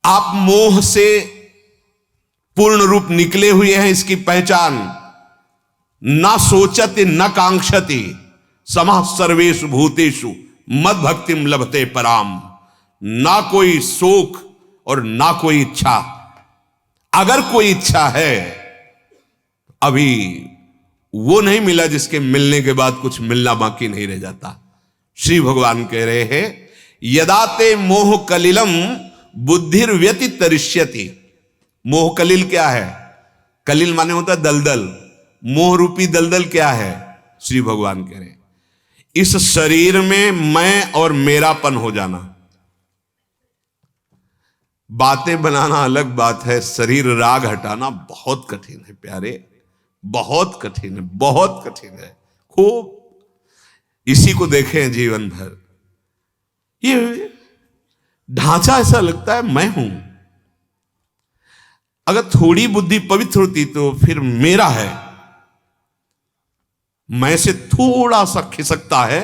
आप मोह से पूर्ण रूप निकले हुए हैं, इसकी पहचान न सोचति न कांक्षति समः सर्वेषु भूतेषु मद भक्तिम लभते पराम। ना कोई शोक और ना कोई इच्छा। अगर कोई इच्छा है अभी वो नहीं मिला जिसके मिलने के बाद कुछ मिलना बाकी नहीं रह जाता। श्री भगवान कह रहे हैं यदा ते मोह कलिलम बुद्धिर्व्यतितरिष्यति। मोह कलिल क्या है? कलिल माने होता है दलदल। मोह रूपी दलदल क्या है? श्री भगवान कह रहे इस शरीर में मैं और मेरापन हो जाना। बातें बनाना अलग बात है, शरीर राग हटाना बहुत कठिन है प्यारे, बहुत कठिन है, बहुत कठिन है। खूब इसी को देखें जीवन भर। ये ढांचा ऐसा लगता है मैं हूं। अगर थोड़ी बुद्धि पवित्र होती तो फिर मेरा है, मैं से थोड़ा सा खिसकता है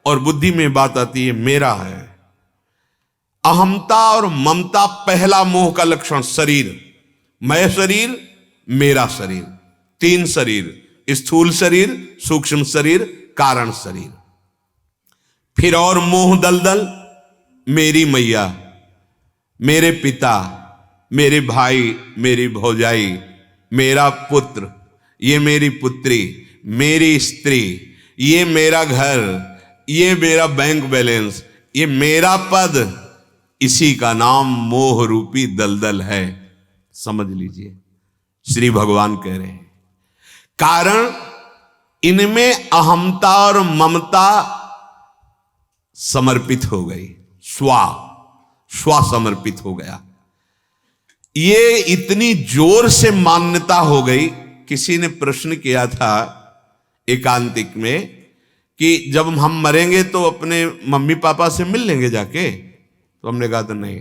और बुद्धि में बात आती है मेरा है। अहमता और ममता पहला मोह का लक्षण। शरीर, मैं शरीर, मेरा शरीर, तीन शरीर, स्थूल शरीर, सूक्ष्म शरीर, कारण शरीर। फिर और मोह दलदल, मेरी मैया, मेरे पिता, मेरे भाई, मेरी भौजाई, मेरा पुत्र, ये मेरी पुत्री, मेरी स्त्री, ये मेरा घर, ये मेरा बैंक बैलेंस, ये मेरा पद, इसी का नाम मोह रूपी दलदल है। समझ लीजिए श्री भगवान कह रहे हैं कारण इनमें अहमता और ममता समर्पित हो गई, स्व समर्पित हो गया। ये इतनी जोर से मान्यता हो गई। किसी ने प्रश्न किया था एकांतिक में कि जब हम मरेंगे तो अपने मम्मी पापा से मिल लेंगे जाके, तो हमने कहा तो नहीं।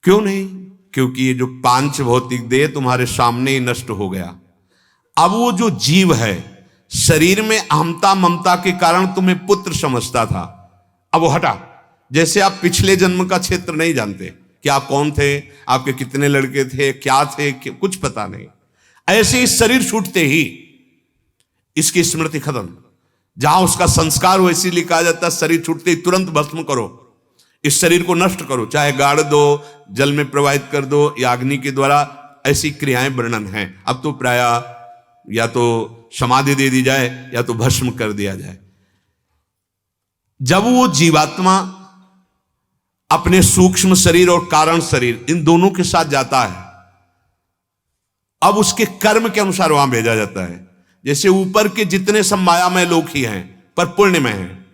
क्यों नहीं? क्योंकि ये जो पांच भौतिक देह तुम्हारे सामने ही नष्ट हो गया। अब वो जो जीव है शरीर में अहमता ममता के कारण तुम्हें पुत्र समझता था, अब वो हटा। जैसे आप पिछले जन्म का क्षेत्र नहीं जानते कि आप कौन थे, आपके कितने लड़के थे, क्या थे, कुछ पता नहीं। ऐसे ही शरीर छूटते ही इसकी स्मृति खत्म। जहां उसका संस्कार हो इसीलिए कहा जाता है शरीर छूटते ही तुरंत भस्म करो, इस शरीर को नष्ट करो, चाहे गाड़ दो, जल में प्रवाहित कर दो या अग्नि के द्वारा। ऐसी क्रियाएं वर्णन हैं। अब तो प्राय या तो समाधि दे दी जाए या तो भस्म कर दिया जाए। जब वो जीवात्मा अपने सूक्ष्म शरीर और कारण शरीर इन दोनों के साथ जाता है, अब उसके कर्म के अनुसार वहां भेजा जाता है। जैसे ऊपर के जितने सब मायामय लोग ही हैं पर पुण्य में हैं,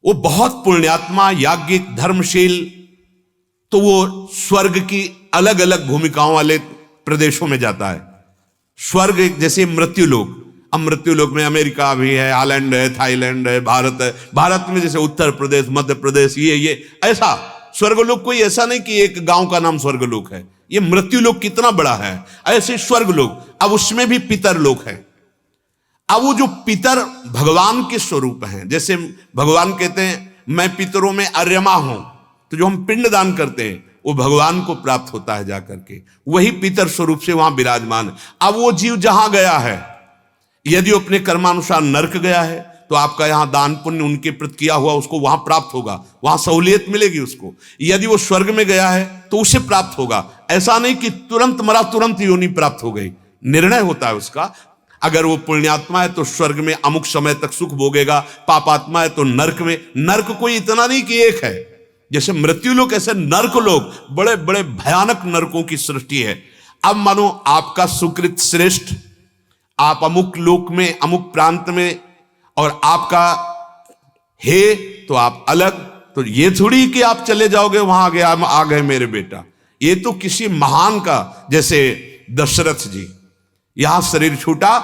वो बहुत पुण्यात्मा याज्ञिक धर्मशील, तो वो स्वर्ग की अलग अलग भूमिकाओं वाले प्रदेशों में जाता है। स्वर्ग जैसे मृत्यु लोक, अब मृत्यु लोक में अमेरिका भी है, हालैंड है, थाईलैंड है, भारत है। भारत में जैसे उत्तर प्रदेश, मध्य प्रदेश, ये ऐसा स्वर्गलोक कोई ऐसा नहीं कि एक गांव का नाम स्वर्गलोक है। ये मृत्यु लोक कितना बड़ा है। ऐसे स्वर्ग लोक, अब उसमें भी पितर लोक है। अब वो जो पितर भगवान के स्वरूप हैं, जैसे भगवान कहते हैं मैं पितरों में अर्यमा हूं, तो जो हम पिंड दान करते हैं वो भगवान को प्राप्त होता है जाकर के, वही पितर स्वरूप से वहां विराजमान है। अब वो जीव जहां गया है, यदि वो अपने कर्मानुसार नरक गया है तो आपका यहां दान पुण्य उनके प्रति किया हुआ उसको वहां प्राप्त होगा, वहां सहूलियत मिलेगी उसको। यदि वो स्वर्ग में गया है तो उसे प्राप्त होगा। ऐसा नहीं कि तुरंत मरा तुरंत योनि प्राप्त हो गई, निर्णय होता है उसका। अगर वो पुण्यात्मा है तो स्वर्ग में अमुक समय तक सुख भोगेगा, पापात्मा है तो नरक में। नरक कोई इतना नहीं कि एक है, जैसे मृत्यु लोक ऐसे नरक लोक, बड़े बड़े भयानक नरकों की सृष्टि है। अब मानो आपका सुकृत श्रेष्ठ, आप अमुक लोक में अमुक प्रांत में, और आपका है तो आप अलग, तो ये थोड़ी कि आप चले जाओगे वहां गया आ गए मेरे बेटा। ये तो किसी महान का, जैसे दशरथ जी यहां शरीर छूटा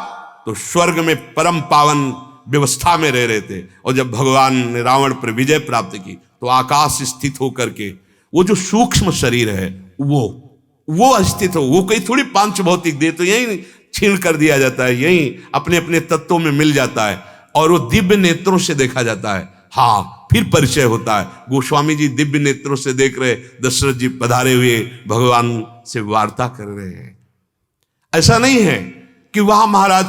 तो स्वर्ग में परम पावन व्यवस्था में रह रहे थे, और जब भगवान ने रावण पर विजय प्राप्त की तो आकाश स्थित होकर के वो जो सूक्ष्म शरीर है वो स्थित हो, वो कहीं थोड़ी पांच भौतिक देह, तो यही छीन कर दिया जाता है, यही अपने अपने तत्वों में मिल जाता है, और वो दिव्य नेत्रों से देखा जाता है। हाँ, फिर परिचय होता है। गोस्वामी जी दिव्य नेत्रों से देख रहे, दशरथ जी पधारे हुए भगवान से वार्ता कर रहे हैं। ऐसा नहीं है कि वहां महाराज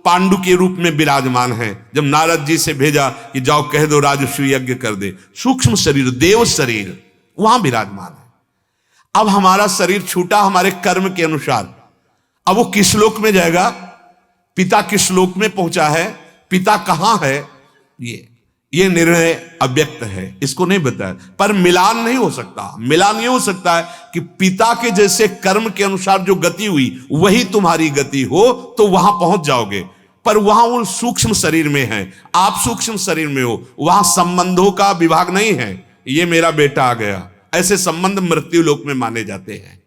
पांडु के रूप में विराजमान है। जब नारद जी से भेजा कि जाओ कह दो राजस्वी यज्ञ कर दे, सूक्ष्म शरीर देव शरीर वहां विराजमान है। अब हमारा शरीर छूटा हमारे कर्म के अनुसार, अब वो किस लोक में जाएगा, पिता किस लोक में पहुंचा है, पिता कहां है, ये निर्णय अव्यक्त है, इसको नहीं बताया। पर मिलान नहीं हो सकता। मिलान ये हो सकता है कि पिता के जैसे कर्म के अनुसार जो गति हुई वही तुम्हारी गति हो, तो वहां पहुंच जाओगे। पर वहां वो सूक्ष्म शरीर में है, आप सूक्ष्म शरीर में हो, वहां संबंधों का विभाग नहीं है। ये मेरा बेटा आ गया, ऐसे संबंध मृत्यु लोक में माने जाते हैं।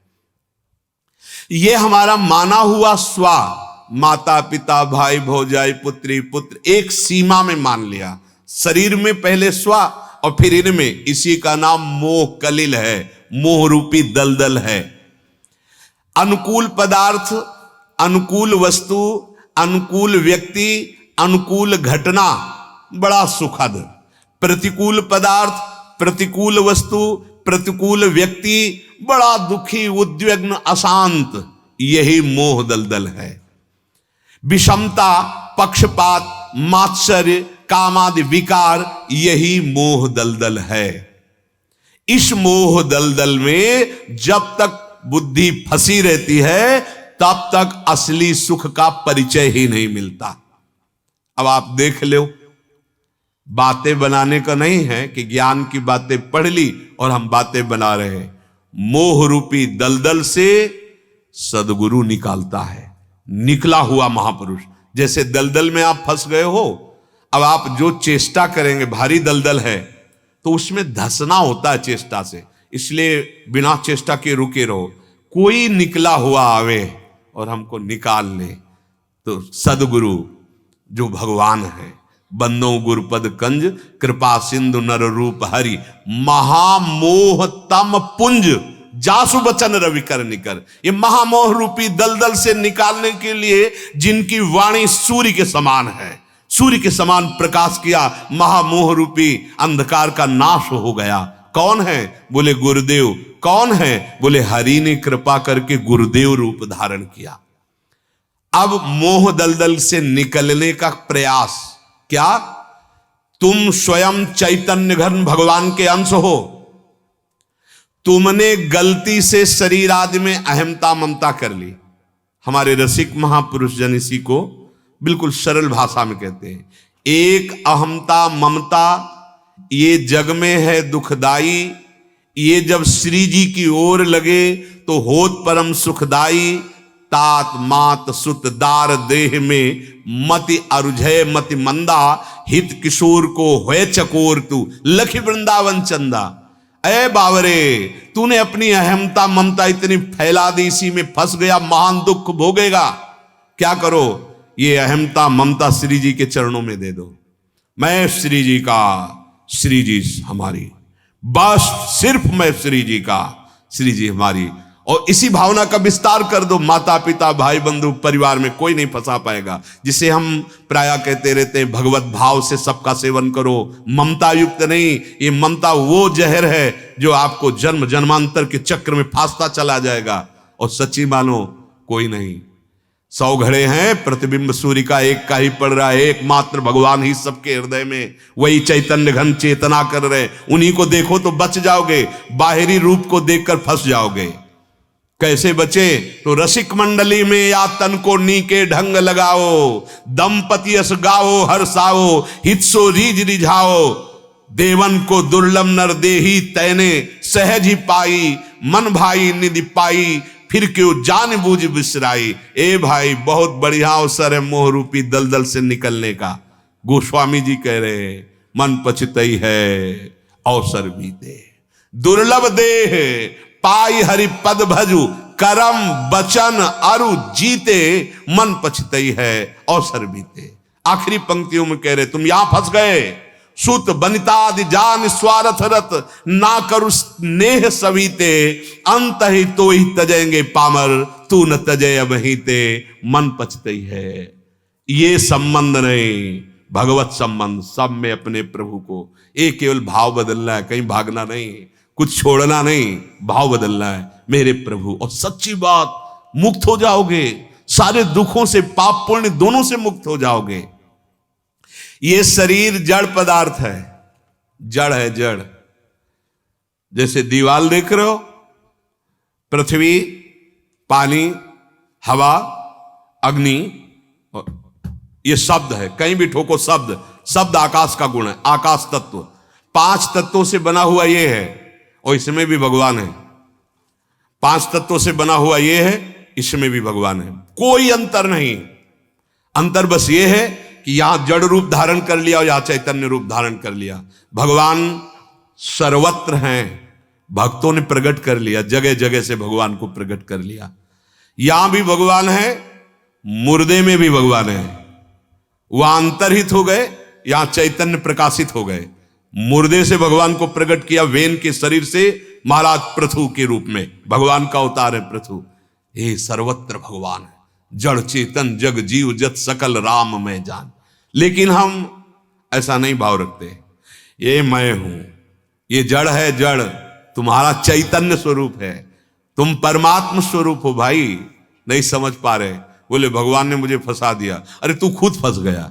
ये हमारा माना हुआ स्वा, माता पिता भाई भौजाई पुत्री पुत्र, एक सीमा में मान लिया। शरीर में पहले स्वा और फिर इनमें, इसी का नाम मोह कलिल है, मोह रूपी दलदल है। अनुकूल पदार्थ, अनुकूल वस्तु, अनुकूल व्यक्ति, अनुकूल घटना बड़ा सुखद, प्रतिकूल पदार्थ, प्रतिकूल वस्तु, प्रतिकूल व्यक्ति बड़ा दुखी, उद्विग्न, अशांत, यही मोह दलदल है। विषमता, पक्षपात, मात्सर्य, कामादि विकार, यही मोह दलदल है। इस मोह दलदल में जब तक बुद्धि फंसी रहती है तब तक असली सुख का परिचय ही नहीं मिलता। अब आप देख लो, बातें बनाने का नहीं है कि ज्ञान की बातें पढ़ ली और हम बातें बना रहे हैं। मोह रूपी दलदल से सदगुरु निकालता है, निकला हुआ महापुरुष। जैसे दलदल में आप फंस गए हो, अब आप जो चेष्टा करेंगे, भारी दलदल है तो उसमें धंसना होता है चेष्टा से, इसलिए बिना चेष्टा के रुके रहो। कोई निकला हुआ आवे और हमको निकाल ले, तो सदगुरु जो भगवान है, बंदो गुरुपद कंज, कृपा सिंधु नर रूप हरि, महामोह तम पुंज, जासु बचन रवि कर निकर। ये महामोह रूपी दलदल से निकालने के लिए जिनकी वाणी सूर्य के समान है, सूर्य के समान प्रकाश किया, महामोह रूपी अंधकार का नाश हो गया। कौन है? बोले गुरुदेव। कौन है? बोले हरि ने कृपा करके गुरुदेव रूप धारण किया। अब मोह दलदल से निकलने का प्रयास क्या? तुम स्वयं चैतन्य घन भगवान के अंश हो। तुमने गलती से शरीर आदि में अहमता ममता कर ली। हमारे रसिक महापुरुष जन इसी को बिल्कुल सरल भाषा में कहते हैं, एक अहमता ममता ये जग में है दुखदाई, ये जब श्री जी की ओर लगे तो होत परम सुखदाई। तात मात सुत दार देह में मति अरुझय मति मंदा, हित किशोर को होए चकोर तू लखी वृंदावन चंदा। ए बावरे, तूने अपनी अहमता ममता इतनी फैला दी, इसी में फंस गया, महान दुख भोगेगा। क्या करो? ये अहमता ममता श्री जी के चरणों में दे दो। मैं श्री जी का, श्री जी हमारी, बस सिर्फ मैं श्री जी का, श्री जी हमारी। और इसी भावना का विस्तार कर दो, माता पिता भाई बंधु परिवार में कोई नहीं फंसा पाएगा। जिसे हम प्रायः कहते रहते हैं, भगवत भाव से सबका सेवन करो, ममता युक्त नहीं। ये ममता वो जहर है जो आपको जन्म जन्मांतर के चक्र में फांसता चला जाएगा। और सच्ची मानो कोई नहीं, 100 घड़े हैं, प्रतिबिंब सूर्य का एक का ही पड़ रहा है, एकमात्र भगवान ही सबके हृदय में, वही चैतन्य घन चेतना कर रहे, उन्हीं को देखो तो बच जाओगे, बाहरी रूप को देखकर फंस जाओगे। कैसे बचे? तो रसिक मंडली में या तन को नीके ढंग लगाओ, दंपति यस गाओ हर्षाओ, हितसो रीज रिझाओ, देवन को दुर्लभ नर देही तैने सहज ही पाई, मन भाई निधि पाई, फिर क्यों जान बूझ बिसराई। ए भाई, बहुत बढ़िया अवसर है मोह रूपी दलदल से निकलने का। गोस्वामी जी कह रहे हैं, मन पछतई है अवसर बीते, दुर्लभ देह पाई हरि पद भजु, करम बचन अरु जीते, मन पछतई है अवसर बीते। आखिरी पंक्तियों में कह रहे, तुम यहां फंस गए। सुत बनितादि जान स्वार्थ रत, ना करु नेह सवीते, अंत ही तो ही तजेंगे पामर, तू न तजय अबहिते, मन पछतई है। ये संबंध नहीं, भगवत संबंध, सब में अपने प्रभु को। एक केवल भाव बदलना है, कहीं भागना नहीं, कुछ छोड़ना नहीं, भाव बदलना है, मेरे प्रभु। और सच्ची बात, मुक्त हो जाओगे सारे दुखों से, पाप पुण्य दोनों से मुक्त हो जाओगे। ये शरीर जड़ पदार्थ है, जड़ है, जड़। जैसे दीवाल देख रहे हो, पृथ्वी, पानी, हवा, अग्नि, ये शब्द है, कहीं भी ठोको शब्द, शब्द आकाश का गुण है, आकाश तत्व। 5 तत्वों से बना हुआ ये है, और इसमें भी भगवान है। 5 तत्वों से बना हुआ ये है, इसमें भी भगवान है, कोई अंतर नहीं। अंतर बस ये है कि यहां जड़ रूप धारण कर लिया और यहां चैतन्य रूप धारण कर लिया। भगवान सर्वत्र हैं, भक्तों ने प्रकट कर लिया, जगह जगह से भगवान को प्रकट कर लिया। यहां भी भगवान है, मुर्दे में भी भगवान है। वहां अंतर्हित हो गए, यहां चैतन्य प्रकाशित हो गए। मुर्दे से भगवान को प्रकट किया, वेन के शरीर से महाराज पृथु के रूप में भगवान का अवतार है पृथु। ये सर्वत्र भगवान है, जड़ चेतन जग जीव जत सकल राम में जान। लेकिन हम ऐसा नहीं भाव रखते, ये मैं हूं, ये जड़ है, जड़ तुम्हारा चैतन्य स्वरूप है, तुम परमात्मा स्वरूप हो। भाई नहीं समझ पा रहे, बोले भगवान ने मुझे फंसा दिया। अरे तू खुद फंस गया,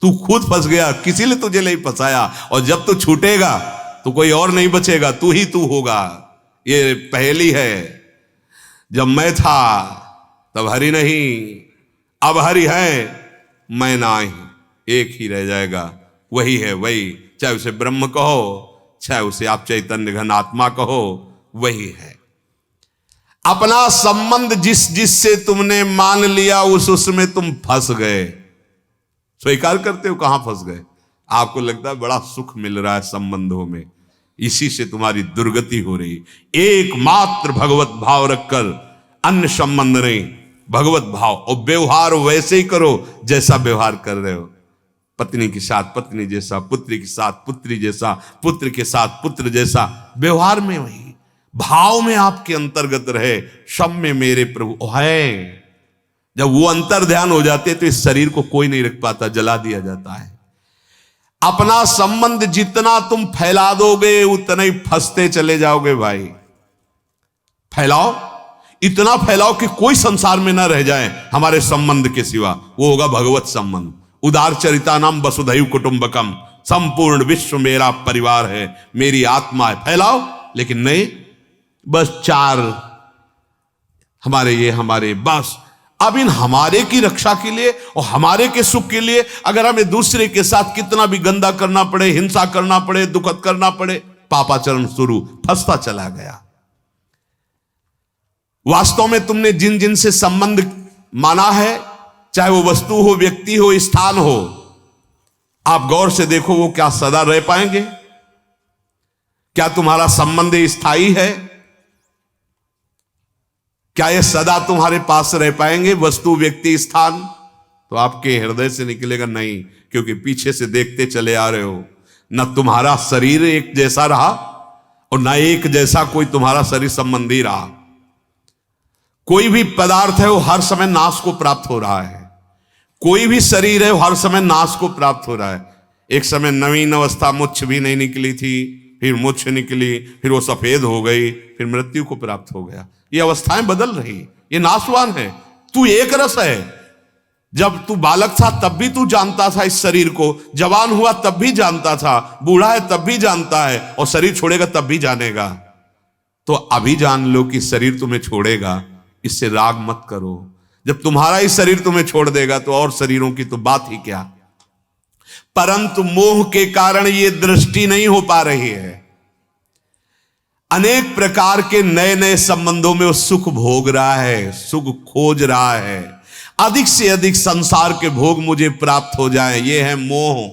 तू खुद फंस गया, किसी ने तुझे नहीं फंसाया। और जब तू छूटेगा तो कोई और नहीं बचेगा, तू ही तू होगा। ये पहेली है। जब मैं था तब हरि नहीं, अब हरि है मैं नाही, एक ही रह जाएगा, वही है वही। चाहे उसे ब्रह्म कहो, चाहे उसे आप चैतन्य घन आत्मा कहो, वही है। अपना संबंध जिस जिससे तुमने मान लिया, उसमें तुम फंस गए। स्वीकार करते हो कहां फंस गए? आपको लगता है बड़ा सुख मिल रहा है संबंधों में, इसी से तुम्हारी दुर्गति हो रही। एकमात्र भगवत भाव रखकर, अन्य संबंध नहीं, भगवत भाव। और व्यवहार वैसे ही करो जैसा व्यवहार कर रहे हो। पत्नी के साथ पत्नी जैसा, पुत्री के साथ पुत्री जैसा, पुत्र के साथ पुत्र जैसा, व्यवहार में वही, भाव में आपके अंतर्गत रहे। सब में मेरे प्रभु है। जब वो अंतर ध्यान हो जाते तो इस शरीर को कोई नहीं रख पाता, जला दिया जाता है। अपना संबंध जितना तुम फैला दोगे उतना ही फंसते चले जाओगे भाई। फैलाओ, इतना फैलाओ कि कोई संसार में ना रह जाए हमारे संबंध के सिवा, वो होगा भगवत संबंध। उदार चरिता नाम वसुधैव कुटुंबकम, संपूर्ण विश्व मेरा परिवार है, मेरी आत्मा है। फैलाओ, लेकिन नहीं बस 4 हमारे, ये हमारे, बस। अब इन हमारे की रक्षा के लिए और हमारे के सुख के लिए अगर हमें दूसरे के साथ कितना भी गंदा करना पड़े, हिंसा करना पड़े, दुखद करना पड़े, पापाचरण शुरू, फंसता चला गया। वास्तव में तुमने जिन जिन से संबंध माना है, चाहे वो वस्तु हो, व्यक्ति हो, स्थान हो, आप गौर से देखो वो क्या सदा रह पाएंगे? क्या तुम्हारा संबंध स्थायी है? क्या ये सदा तुम्हारे पास रह पाएंगे? वस्तु, व्यक्ति, स्थान तो आपके हृदय से निकलेगा नहीं, क्योंकि पीछे से देखते चले आ रहे हो। न तुम्हारा शरीर एक जैसा रहा और न एक जैसा कोई तुम्हारा शरीर संबंधी रहा। कोई भी पदार्थ है वो हर समय नाश को प्राप्त हो रहा है, कोई भी शरीर है वो हर समय नाश को प्राप्त हो रहा है। एक समय नवीन अवस्था, मुच्छ भी नहीं निकली थी, फिर मुच्छ निकली, फिर वो सफेद हो गई, फिर मृत्यु को प्राप्त हो गया। ये अवस्थाएं बदल रही, ये नाशवान है। तू एक रस है। जब तू बालक था तब भी तू जानता था इस शरीर को, जवान हुआ तब भी जानता था, बूढ़ा है तब भी जानता है, और शरीर छोड़ेगा तब भी जानेगा। तो अभी जान लो कि शरीर तुम्हें छोड़ेगा, इससे राग मत करो। जब तुम्हारा ही शरीर तुम्हें छोड़ देगा तो और शरीरों की तो बात ही क्या। परंतु मोह के कारण ये दृष्टि नहीं हो पा रही है। अनेक प्रकार के नए नए संबंधों में वो सुख भोग रहा है, सुख खोज रहा है, अधिक से अधिक संसार के भोग मुझे प्राप्त हो जाए। ये है मोह,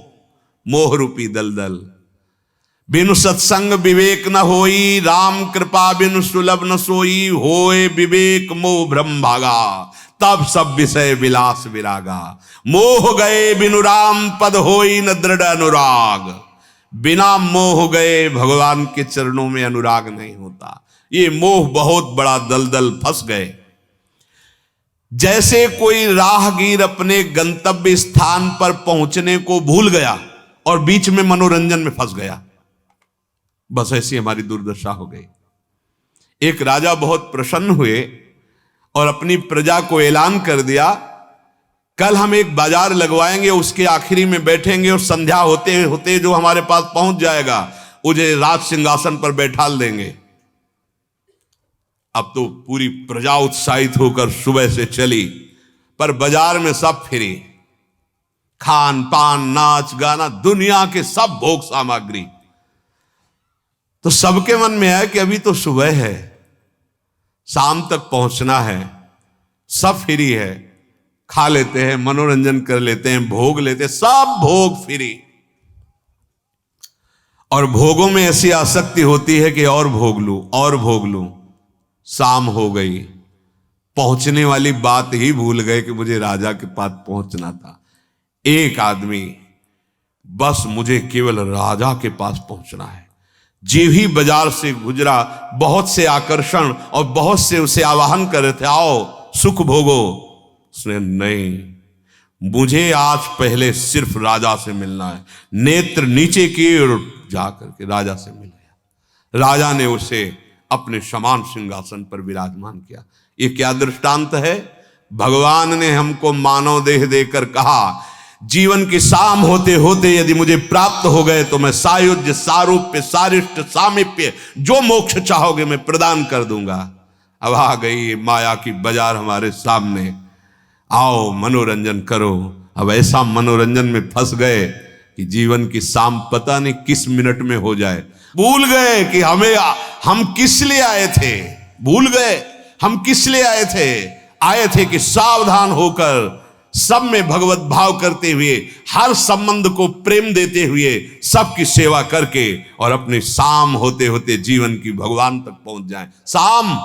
मोह रूपी दलदल। बिनु सत्संग विवेक न होई, राम कृपा बिनु सुलभ न सोई, होए विवेक मोह भ्रम भागा, तब सब विषय विलास विरागा। मोह गए बिनु राम पद होई न दृढ़ अनुराग, बिना मोह गए भगवान के चरणों में अनुराग नहीं होता। ये मोह बहुत बड़ा दलदल, फंस गए। जैसे कोई राहगीर अपने गंतव्य स्थान पर पहुंचने को भूल गया और बीच में मनोरंजन में फंस गया, बस ऐसी हमारी दुर्दशा हो गई। एक राजा बहुत प्रसन्न हुए और अपनी प्रजा को ऐलान कर दिया, कल हम एक बाजार लगवाएंगे, उसके आखिरी में बैठेंगे और संध्या होते होते जो हमारे पास पहुंच जाएगा उसे राज सिंहासन पर बैठाल देंगे। अब तो पूरी प्रजा उत्साहित होकर सुबह से चली, पर बाजार में सब फ्री, खान पान नाच गाना, दुनिया के सब भोग सामग्री। तो सबके मन में है कि अभी तो सुबह है, शाम तक पहुंचना है, सब फ्री है, खा लेते हैं, मनोरंजन कर लेते हैं, भोग लेते हैं, सब भोग फ्री। और भोगों में ऐसी आसक्ति होती है कि और भोग लूं और भोग लूं। शाम हो गई, पहुंचने वाली बात ही भूल गए कि मुझे राजा के पास पहुंचना था। एक आदमी, बस मुझे केवल राजा के पास पहुंचना है, जीव ही बाजार से गुजरा, बहुत से आकर्षण और बहुत से उसे आवाहन कर रहे थे, आओ सुख भोगो। उसने नहीं, मुझे आज पहले सिर्फ राजा से मिलना है। नेत्र नीचे किए और जाकर के राजा से मिल गया। राजा ने उसे अपने समान सिंहासन पर विराजमान किया। ये क्या दृष्टांत है? भगवान ने हमको मानव देह देकर कहा, जीवन की शाम होते होते यदि मुझे प्राप्त हो गए तो मैं सायुज्य, सारूप्य, सारिष्ट, सामीप्य, जो मोक्ष चाहोगे मैं प्रदान कर दूंगा। अब आ गई माया की बाजार हमारे सामने, आओ मनोरंजन करो। अब ऐसा मनोरंजन में फंस गए कि जीवन की शाम पता नहीं किस मिनट में हो जाए। भूल गए कि हम किस लिए आए थे, भूल गए हम किस लिए आए थे कि सावधान होकर सब में भगवत भाव करते हुए, हर संबंध को प्रेम देते हुए, सबकी सेवा करके और अपनी शाम होते होते जीवन की भगवान तक पहुंच जाएं। शाम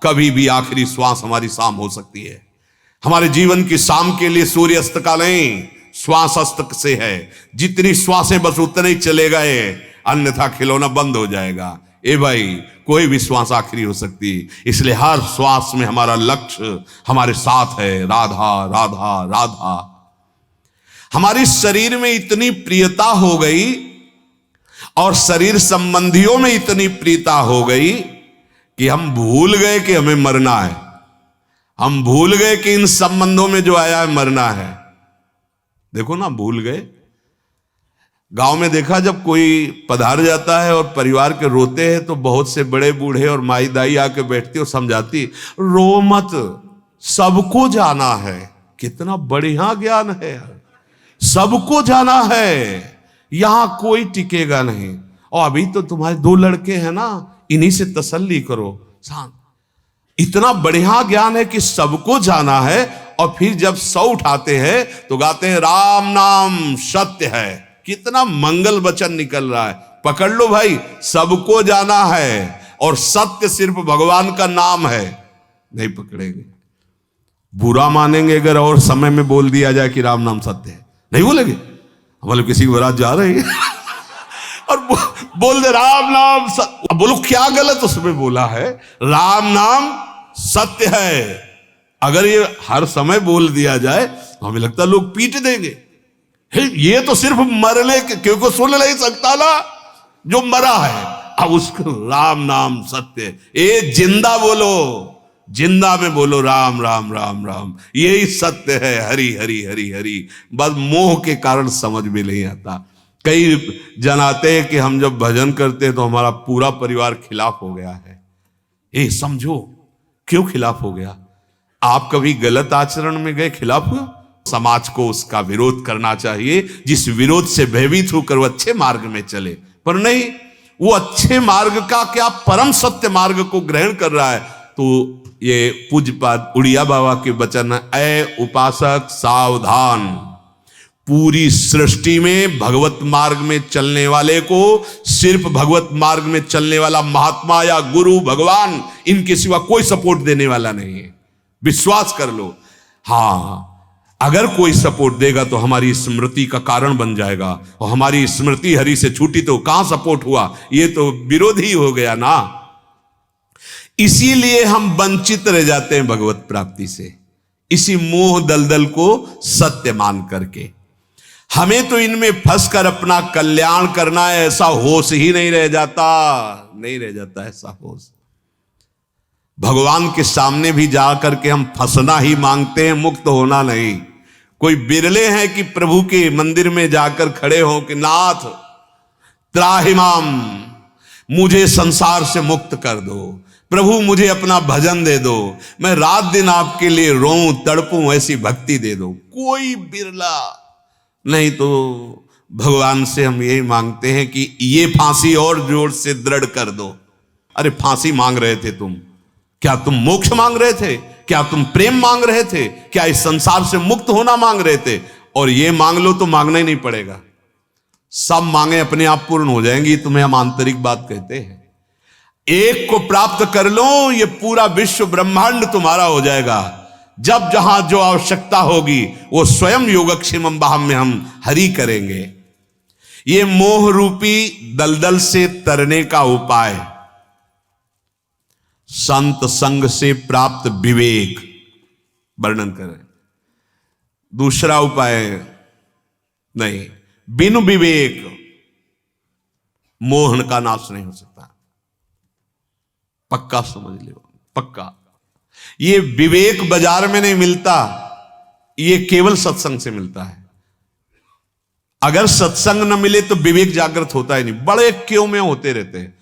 कभी भी आखिरी श्वास हमारी शाम हो सकती है। हमारे जीवन की शाम के लिए सूर्य अस्त का नहीं, श्वास अस्त से है। जितनी श्वासें बस उतने ही चले गए, अन्यथा खिलौना बंद हो जाएगा। ए भाई, कोई भी श्वास आखिरी हो सकती, इसलिए हर श्वास में हमारा लक्ष्य हमारे साथ है, राधा राधा राधा। हमारी शरीर में इतनी प्रियता हो गई और शरीर संबंधियों में इतनी प्रियता हो गई कि हम भूल गए कि हमें मरना है। हम भूल गए कि इन संबंधों में जो आया है मरना है। देखो ना, भूल गए। गांव में देखा, जब कोई पधार जाता है और परिवार के रोते हैं तो बहुत से बड़े बूढ़े और माई दाई आके बैठती और समझाती, रो मत, सबको जाना है। कितना बढ़िया ज्ञान है, सबको जाना है, यहां कोई टिकेगा नहीं। और अभी तो तुम्हारे 2 लड़के हैं ना, इन्हीं से तसल्ली करो, शांत। इतना बढ़िया ज्ञान है कि सबको जाना है। और फिर जब 100 उठाते हैं तो गाते हैं, राम नाम सत्य है। कितना मंगल वचन निकल रहा है। पकड़ लो भाई, सबको जाना है और सत्य सिर्फ भगवान का नाम है। नहीं पकड़ेंगे, बुरा मानेंगे अगर और समय में बोल दिया जाए कि राम नाम सत्य है। नहीं बोलेंगे। हमारे किसी की बारात जा रही है और बोल दे राम नाम सत्य। अब बोलो क्या गलत उसमें बोला है? राम नाम सत्य है। अगर ये हर समय बोल दिया जाए तो हमें लगता है लोग पीट देंगे। ये तो सिर्फ मरने के क्योंकि सुन नहीं सकता ना जो मरा है। अब उसको राम नाम सत्य, ये जिंदा बोलो, जिंदा में बोलो राम राम राम राम, यही सत्य है। हरि हरि हरि हरि। बस मोह के कारण समझ में नहीं आता। कई जन आते हैं कि हम जब भजन करते हैं तो हमारा पूरा परिवार खिलाफ हो गया है। ए समझो क्यों खिलाफ हो गया? आप कभी गलत आचरण में गए, खिलाफ हुआ? समाज को उसका विरोध करना चाहिए, जिस विरोध से भयभीत होकर वो अच्छे मार्ग में चले। पर नहीं, वो अच्छे मार्ग का क्या परम सत्य मार्ग को ग्रहण कर रहा है। तो ये पूज्यपाद उड़िया बाबा के वचन है, ऐ उपासक सावधान, पूरी सृष्टि में भगवत मार्ग में चलने वाले को सिर्फ भगवत मार्ग में चलने वाला महात्मा या गुरु भगवान, इनके सिवा कोई सपोर्ट देने वाला नहीं है। विश्वास कर लो। हाँ, अगर कोई सपोर्ट देगा तो हमारी स्मृति का कारण बन जाएगा, और हमारी स्मृति हरि से छूटी तो कहां सपोर्ट हुआ? ये तो विरोधी हो गया ना। इसीलिए हम वंचित रह जाते हैं भगवत प्राप्ति से, इसी मोह दलदल को सत्य मान करके। हमें तो इनमें फंसकर अपना कल्याण करना है, ऐसा होश ही नहीं रह जाता, नहीं रह जाता ऐसा होश। भगवान के सामने भी जाकर के हम फंसना ही मांगते हैं, मुक्त होना नहीं। कोई बिरले हैं कि प्रभु के मंदिर में जाकर खड़े हो कि नाथ त्राहिमाम, मुझे संसार से मुक्त कर दो, प्रभु मुझे अपना भजन दे दो, मैं रात दिन आपके लिए रोऊं तड़पूं, ऐसी भक्ति दे दो। कोई बिरला नहीं। तो भगवान से हम यही मांगते हैं कि ये फांसी और जोर से दृढ़ कर दो। अरे फांसी मांग रहे थे तुम, क्या तुम मोक्ष मांग रहे थे? क्या तुम प्रेम मांग रहे थे? क्या इस संसार से मुक्त होना मांग रहे थे? और ये मांग लो तो मांगना ही नहीं पड़ेगा, सब मांगे अपने आप पूर्ण हो जाएंगी। तुम्हें हम आंतरिक बात कहते हैं। एक को प्राप्त कर लो, ये पूरा विश्व ब्रह्मांड तुम्हारा हो जाएगा। जब जहां जो आवश्यकता होगी वो स्वयं योगक्षेमम बाहम में हम हरि करेंगे। ये मोह रूपी दलदल से तरने का उपाय संत संग से प्राप्त विवेक वर्णन करें। दूसरा उपाय नहीं, बिनु विवेक मोहन का नाश नहीं हो सकता। पक्का समझ लो, पक्का। ये विवेक बाजार में नहीं मिलता, ये केवल सत्संग से मिलता है। अगर सत्संग न मिले तो विवेक जागृत होता ही नहीं। बड़े क्यों में होते रहते हैं,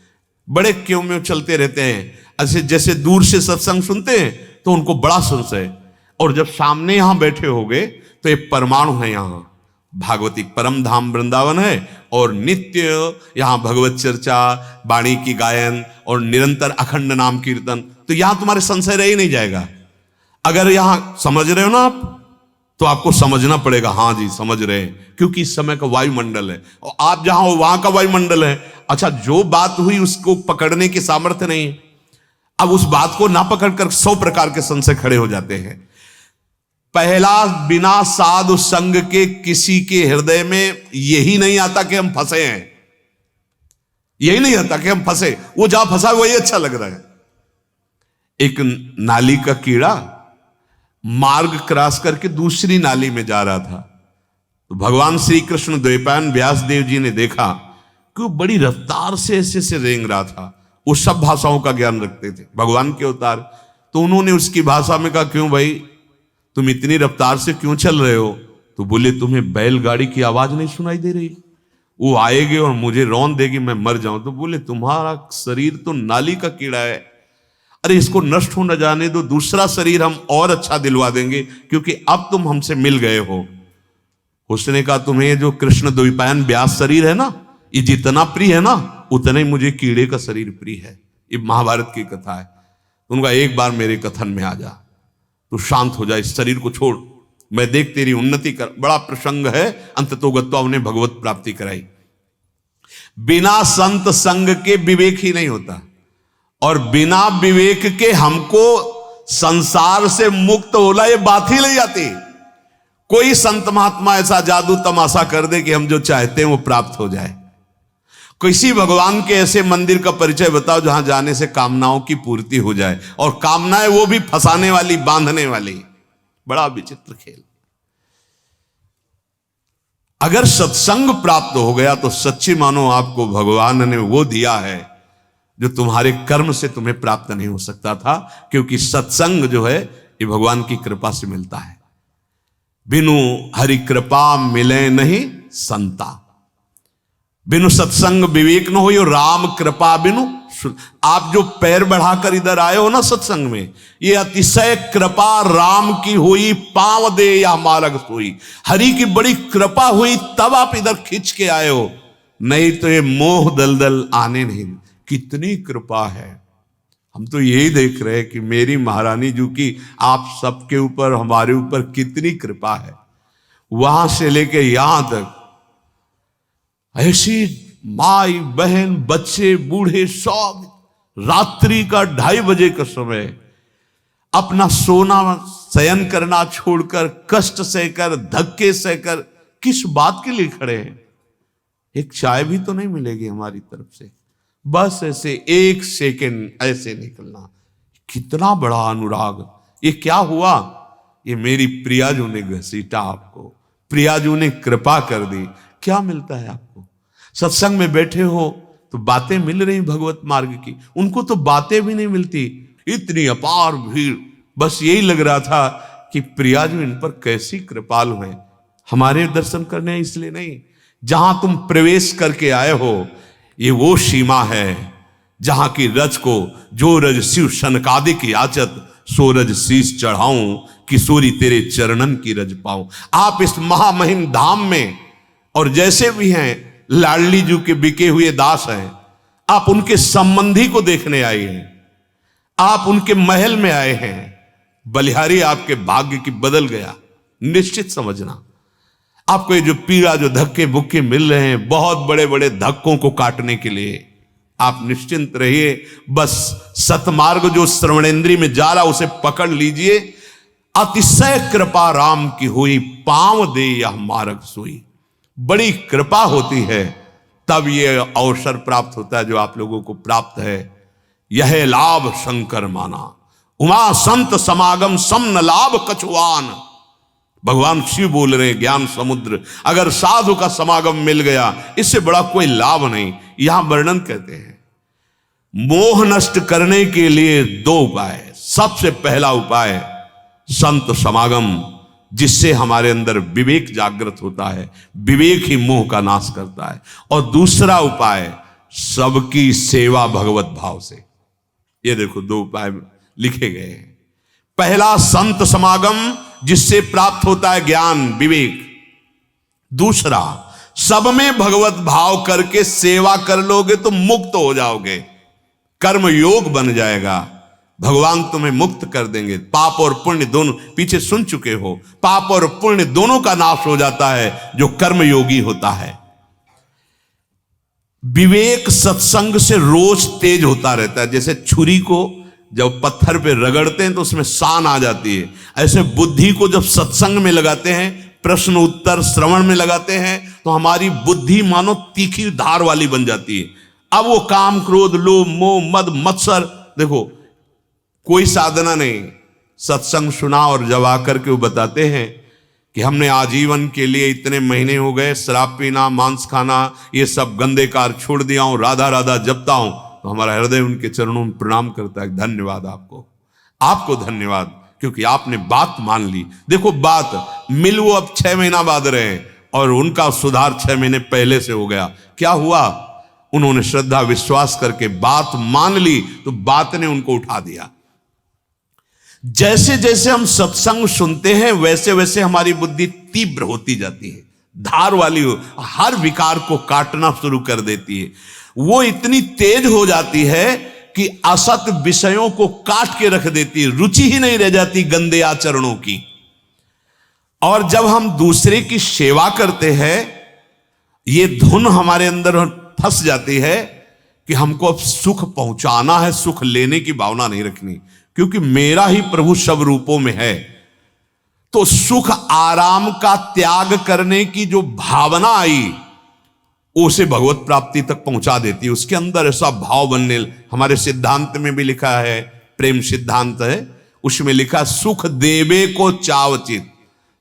बड़े क्यों में चलते रहते हैं। ऐसे जैसे दूर से सत्संग सुनते हैं तो उनको बड़ा संशय, और जब सामने यहां बैठे होगे तो एक परमाणु है, यहां भागवतिक परम धाम वृंदावन है, और नित्य यहां भगवत चर्चा, वाणी की गायन और निरंतर अखंड नाम कीर्तन। तो यहां तुम्हारे संशय रह ही नहीं जाएगा। अगर यहां समझ रहे हो ना आप, तो आपको समझना पड़ेगा, हाँ जी समझ रहे हैं, क्योंकि इस समय का वायुमंडल है और आप जहां हो वहां का वायुमंडल है। अच्छा, जो बात हुई उसको पकड़ने की सामर्थ्य नहीं है। अब उस बात को ना पकड़कर 100 प्रकार के संशय खड़े हो जाते हैं। पहला, बिना साधु संग के किसी के हृदय में यही नहीं आता कि हम फंसे हैं, यही नहीं आता कि हम फंसे। वो जहां फंसा वही अच्छा लग रहा है। एक नाली का कीड़ा मार्ग क्रॉस करके दूसरी नाली में जा रहा था, तो भगवान श्री कृष्ण द्वैपायन व्यास देव जी ने देखा कि वो बड़ी रफ्तार से ऐसे से रेंग रहा था। वो सब भाषाओं का ज्ञान रखते थे, भगवान के अवतार। तो उन्होंने उसकी भाषा में कहा, क्यों भाई तुम इतनी रफ्तार से क्यों चल रहे हो? तो बोले, तुम्हें बैलगाड़ी की आवाज नहीं सुनाई दे रही? वो आएगी और मुझे रौन देगी, मैं मर जाऊं। तो बोले, तुम्हारा शरीर तो नाली का कीड़ा है, अरे इसको नष्ट हो न जाने दो, दूसरा शरीर हम और अच्छा दिलवा देंगे, क्योंकि अब तुम हमसे मिल गए हो। उसने कहा, तुम्हें जो कृष्ण द्वैपायन व्यास शरीर है ना, ये जितना प्रिय है ना, उतना ही मुझे कीड़े का शरीर प्रिय है। ये महाभारत की कथा है। उनका एक बार मेरे कथन में आ जा, तो शांत हो जाए, इस शरीर को छोड़, मैं देख तेरी उन्नति कर। बड़ा प्रसंग है। अंततोगत्वा उन्हें भगवत प्राप्ति कराई। बिना संत संग के विवेक ही नहीं होता, और बिना विवेक के हमको संसार से मुक्त होना ये बात ही नहीं आती। कोई संत महात्मा ऐसा जादू तमाशा कर दे कि हम जो चाहते हैं वो प्राप्त हो जाए। किसी भगवान के ऐसे मंदिर का परिचय बताओ जहां जाने से कामनाओं की पूर्ति हो जाए, और कामनाएं वो भी फंसाने वाली, बांधने वाली। बड़ा विचित्र खेल। अगर सत्संग प्राप्त हो गया तो सच्ची मानो आपको भगवान ने वो दिया है जो तुम्हारे कर्म से तुम्हें प्राप्त नहीं हो सकता था, क्योंकि सत्संग जो है ये भगवान की कृपा से मिलता है। बिनु हरि कृपा मिले नहीं संता, बिनु सत्संग विवेक न हो, यो राम कृपा बिनु। आप जो पैर बढ़ाकर इधर आए हो ना सत्संग में, ये अतिशय कृपा राम की हुई, पांव दे या मार्ग सोई। हरि की बड़ी कृपा हुई तब आप इधर खींच के आए हो, नहीं तो ये मोह दलदल आने नहीं। कितनी कृपा है। हम तो यही देख रहे हैं कि मेरी महारानी जी की आप सबके ऊपर, हमारे ऊपर कितनी कृपा है। वहां से लेके यहां तक ऐसी माई बहन बच्चे बूढ़े सब रात्रि का 2:30 बजे का समय अपना सोना शयन करना छोड़कर, कष्ट सहकर, धक्के सहकर, किस बात के लिए खड़े हैं? एक चाय भी तो नहीं मिलेगी हमारी तरफ से, बस ऐसे 1 सेकंड ऐसे निकलना। कितना बड़ा अनुराग। ये क्या हुआ? ये मेरी प्रियाजू ने घसीटा आपको, प्रियाजू ने कृपा कर दी। क्या मिलता है आपको? सत्संग में बैठे हो तो बातें मिल रही भगवत मार्ग की, उनको तो बातें भी नहीं मिलती। इतनी अपार भीड़, बस यही लग रहा था कि प्रियाजू इन पर कैसी कृपालु हैं। हमारे दर्शन करने इसलिए नहीं, जहां तुम प्रवेश करके आए हो ये वो सीमा है जहां की रज को जो रज शिव शनकादिक याचत, सो रज शीश चढ़ाऊं, किशोरी तेरे चरणन की रज पाऊं। आप इस महामहिम धाम में, और जैसे भी हैं लाडली जी के बिके हुए दास हैं, आप उनके संबंधी को देखने आए हैं, आप उनके महल में आए हैं। बलिहारी आपके भाग्य की बदल गया, निश्चित समझना। आपको ये जो पीड़ा, जो धक्के बुक्के मिल रहे हैं, बहुत बड़े बड़े धक्कों को काटने के लिए आप निश्चिंत रहिए। बस सतमार्ग जो श्रवणेंद्री में जा रहा उसे पकड़ लीजिए। अतिशय कृपा राम की हुई, पांव दे यह मार्ग सोई। बड़ी कृपा होती है तब ये अवसर प्राप्त होता है जो आप लोगों को प्राप्त है। यह लाभ शंकर माना, उमा संत समागम सम न लाभ कछुआन। भगवान शिव बोल रहे हैं, ज्ञान समुद्र, अगर साधु का समागम मिल गया इससे बड़ा कोई लाभ नहीं। यहां वर्णन कहते हैं मोह नष्ट करने के लिए 2 उपाय। सबसे पहला उपाय संत समागम, जिससे हमारे अंदर विवेक जागृत होता है, विवेक ही मोह का नाश करता है। और दूसरा उपाय सबकी सेवा भगवत भाव से। ये देखो 2 उपाय लिखे गए हैं। पहला संत समागम, जिससे प्राप्त होता है ज्ञान विवेक। दूसरा सब में भगवत भाव करके सेवा कर लोगे तो मुक्त हो जाओगे, कर्म योग बन जाएगा, भगवान तुम्हें मुक्त कर देंगे। पाप और पुण्य दोनों, पीछे सुन चुके हो, पाप और पुण्य दोनों का नाश हो जाता है जो कर्म योगी होता है। विवेक सत्संग से रोज तेज होता रहता है। जैसे छुरी को जब पत्थर पे रगड़ते हैं तो उसमें सान आ जाती है, ऐसे बुद्धि को जब सत्संग में लगाते हैं, प्रश्न उत्तर श्रवण में लगाते हैं, तो हमारी बुद्धि मानो तीखी धार वाली बन जाती है। अब वो काम क्रोध लोभ मोह मद मत्सर, देखो कोई साधना नहीं, सत्संग सुना और जब आकर के वो बताते हैं कि हमने आजीवन के लिए इतने महीने हो गए शराब पीना, मांस खाना, ये सब गंदे कार छोड़ दिया हूं, राधा राधा जपता हूं, तो हमारा हृदय उनके चरणों में प्रणाम करता है। धन्यवाद आपको, आपको धन्यवाद, क्योंकि आपने बात मान ली। देखो बात मिल वो अब 6 महीना बाद रहे हैं और उनका सुधार 6 महीने पहले से हो गया। क्या हुआ? उन्होंने श्रद्धा विश्वास करके बात मान ली तो बात ने उनको उठा दिया। जैसे जैसे हम सत्संग सुनते हैं वैसे वैसे हमारी बुद्धि तीव्र होती जाती है, धार वाली हो, हर विकार को काटना शुरू कर देती है। वो इतनी तेज हो जाती है कि असत विषयों को काट के रख देती है, रुचि ही नहीं रह जाती गंदे आचरणों की। और जब हम दूसरे की सेवा करते हैं, ये धुन हमारे अंदर फंस जाती है कि हमको अब सुख पहुंचाना है, सुख लेने की भावना नहीं रखनी, क्योंकि मेरा ही प्रभु सब रूपों में है। तो सुख आराम का त्याग करने की जो भावना आई, उसे भगवत प्राप्ति तक पहुंचा देती है। उसके अंदर ऐसा भाव बनने, हमारे सिद्धांत में भी लिखा है, प्रेम सिद्धांत है, उसमें लिखा सुख देवे को चावचित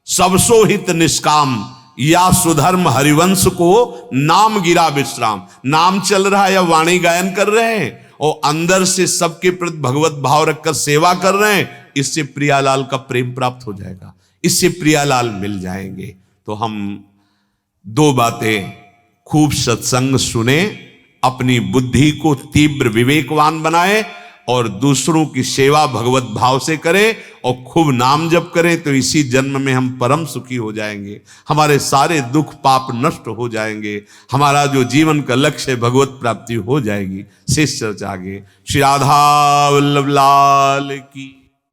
सबसो हित निष्काम या सुधर्म हरिवंश को नाम गिरा विश्राम। नाम चल रहा है या वाणी गायन कर रहे हैं और अंदर से सबके प्रति भगवत भाव रखकर सेवा कर रहे हैं, इससे प्रियालाल का प्रेम प्राप्त हो जाएगा, इससे प्रियालाल मिल जाएंगे। तो हम दो बातें, खूब सत्संग सुने, अपनी बुद्धि को तीव्र विवेकवान बनाए और दूसरों की सेवा भगवत भाव से करें और खूब नाम जप करें, तो इसी जन्म में हम परम सुखी हो जाएंगे, हमारे सारे दुख पाप नष्ट हो जाएंगे, हमारा जो जीवन का लक्ष्य है भगवत प्राप्ति हो जाएगी। शेष चर्चा आगे। श्री राधा वल्लभ लाल की।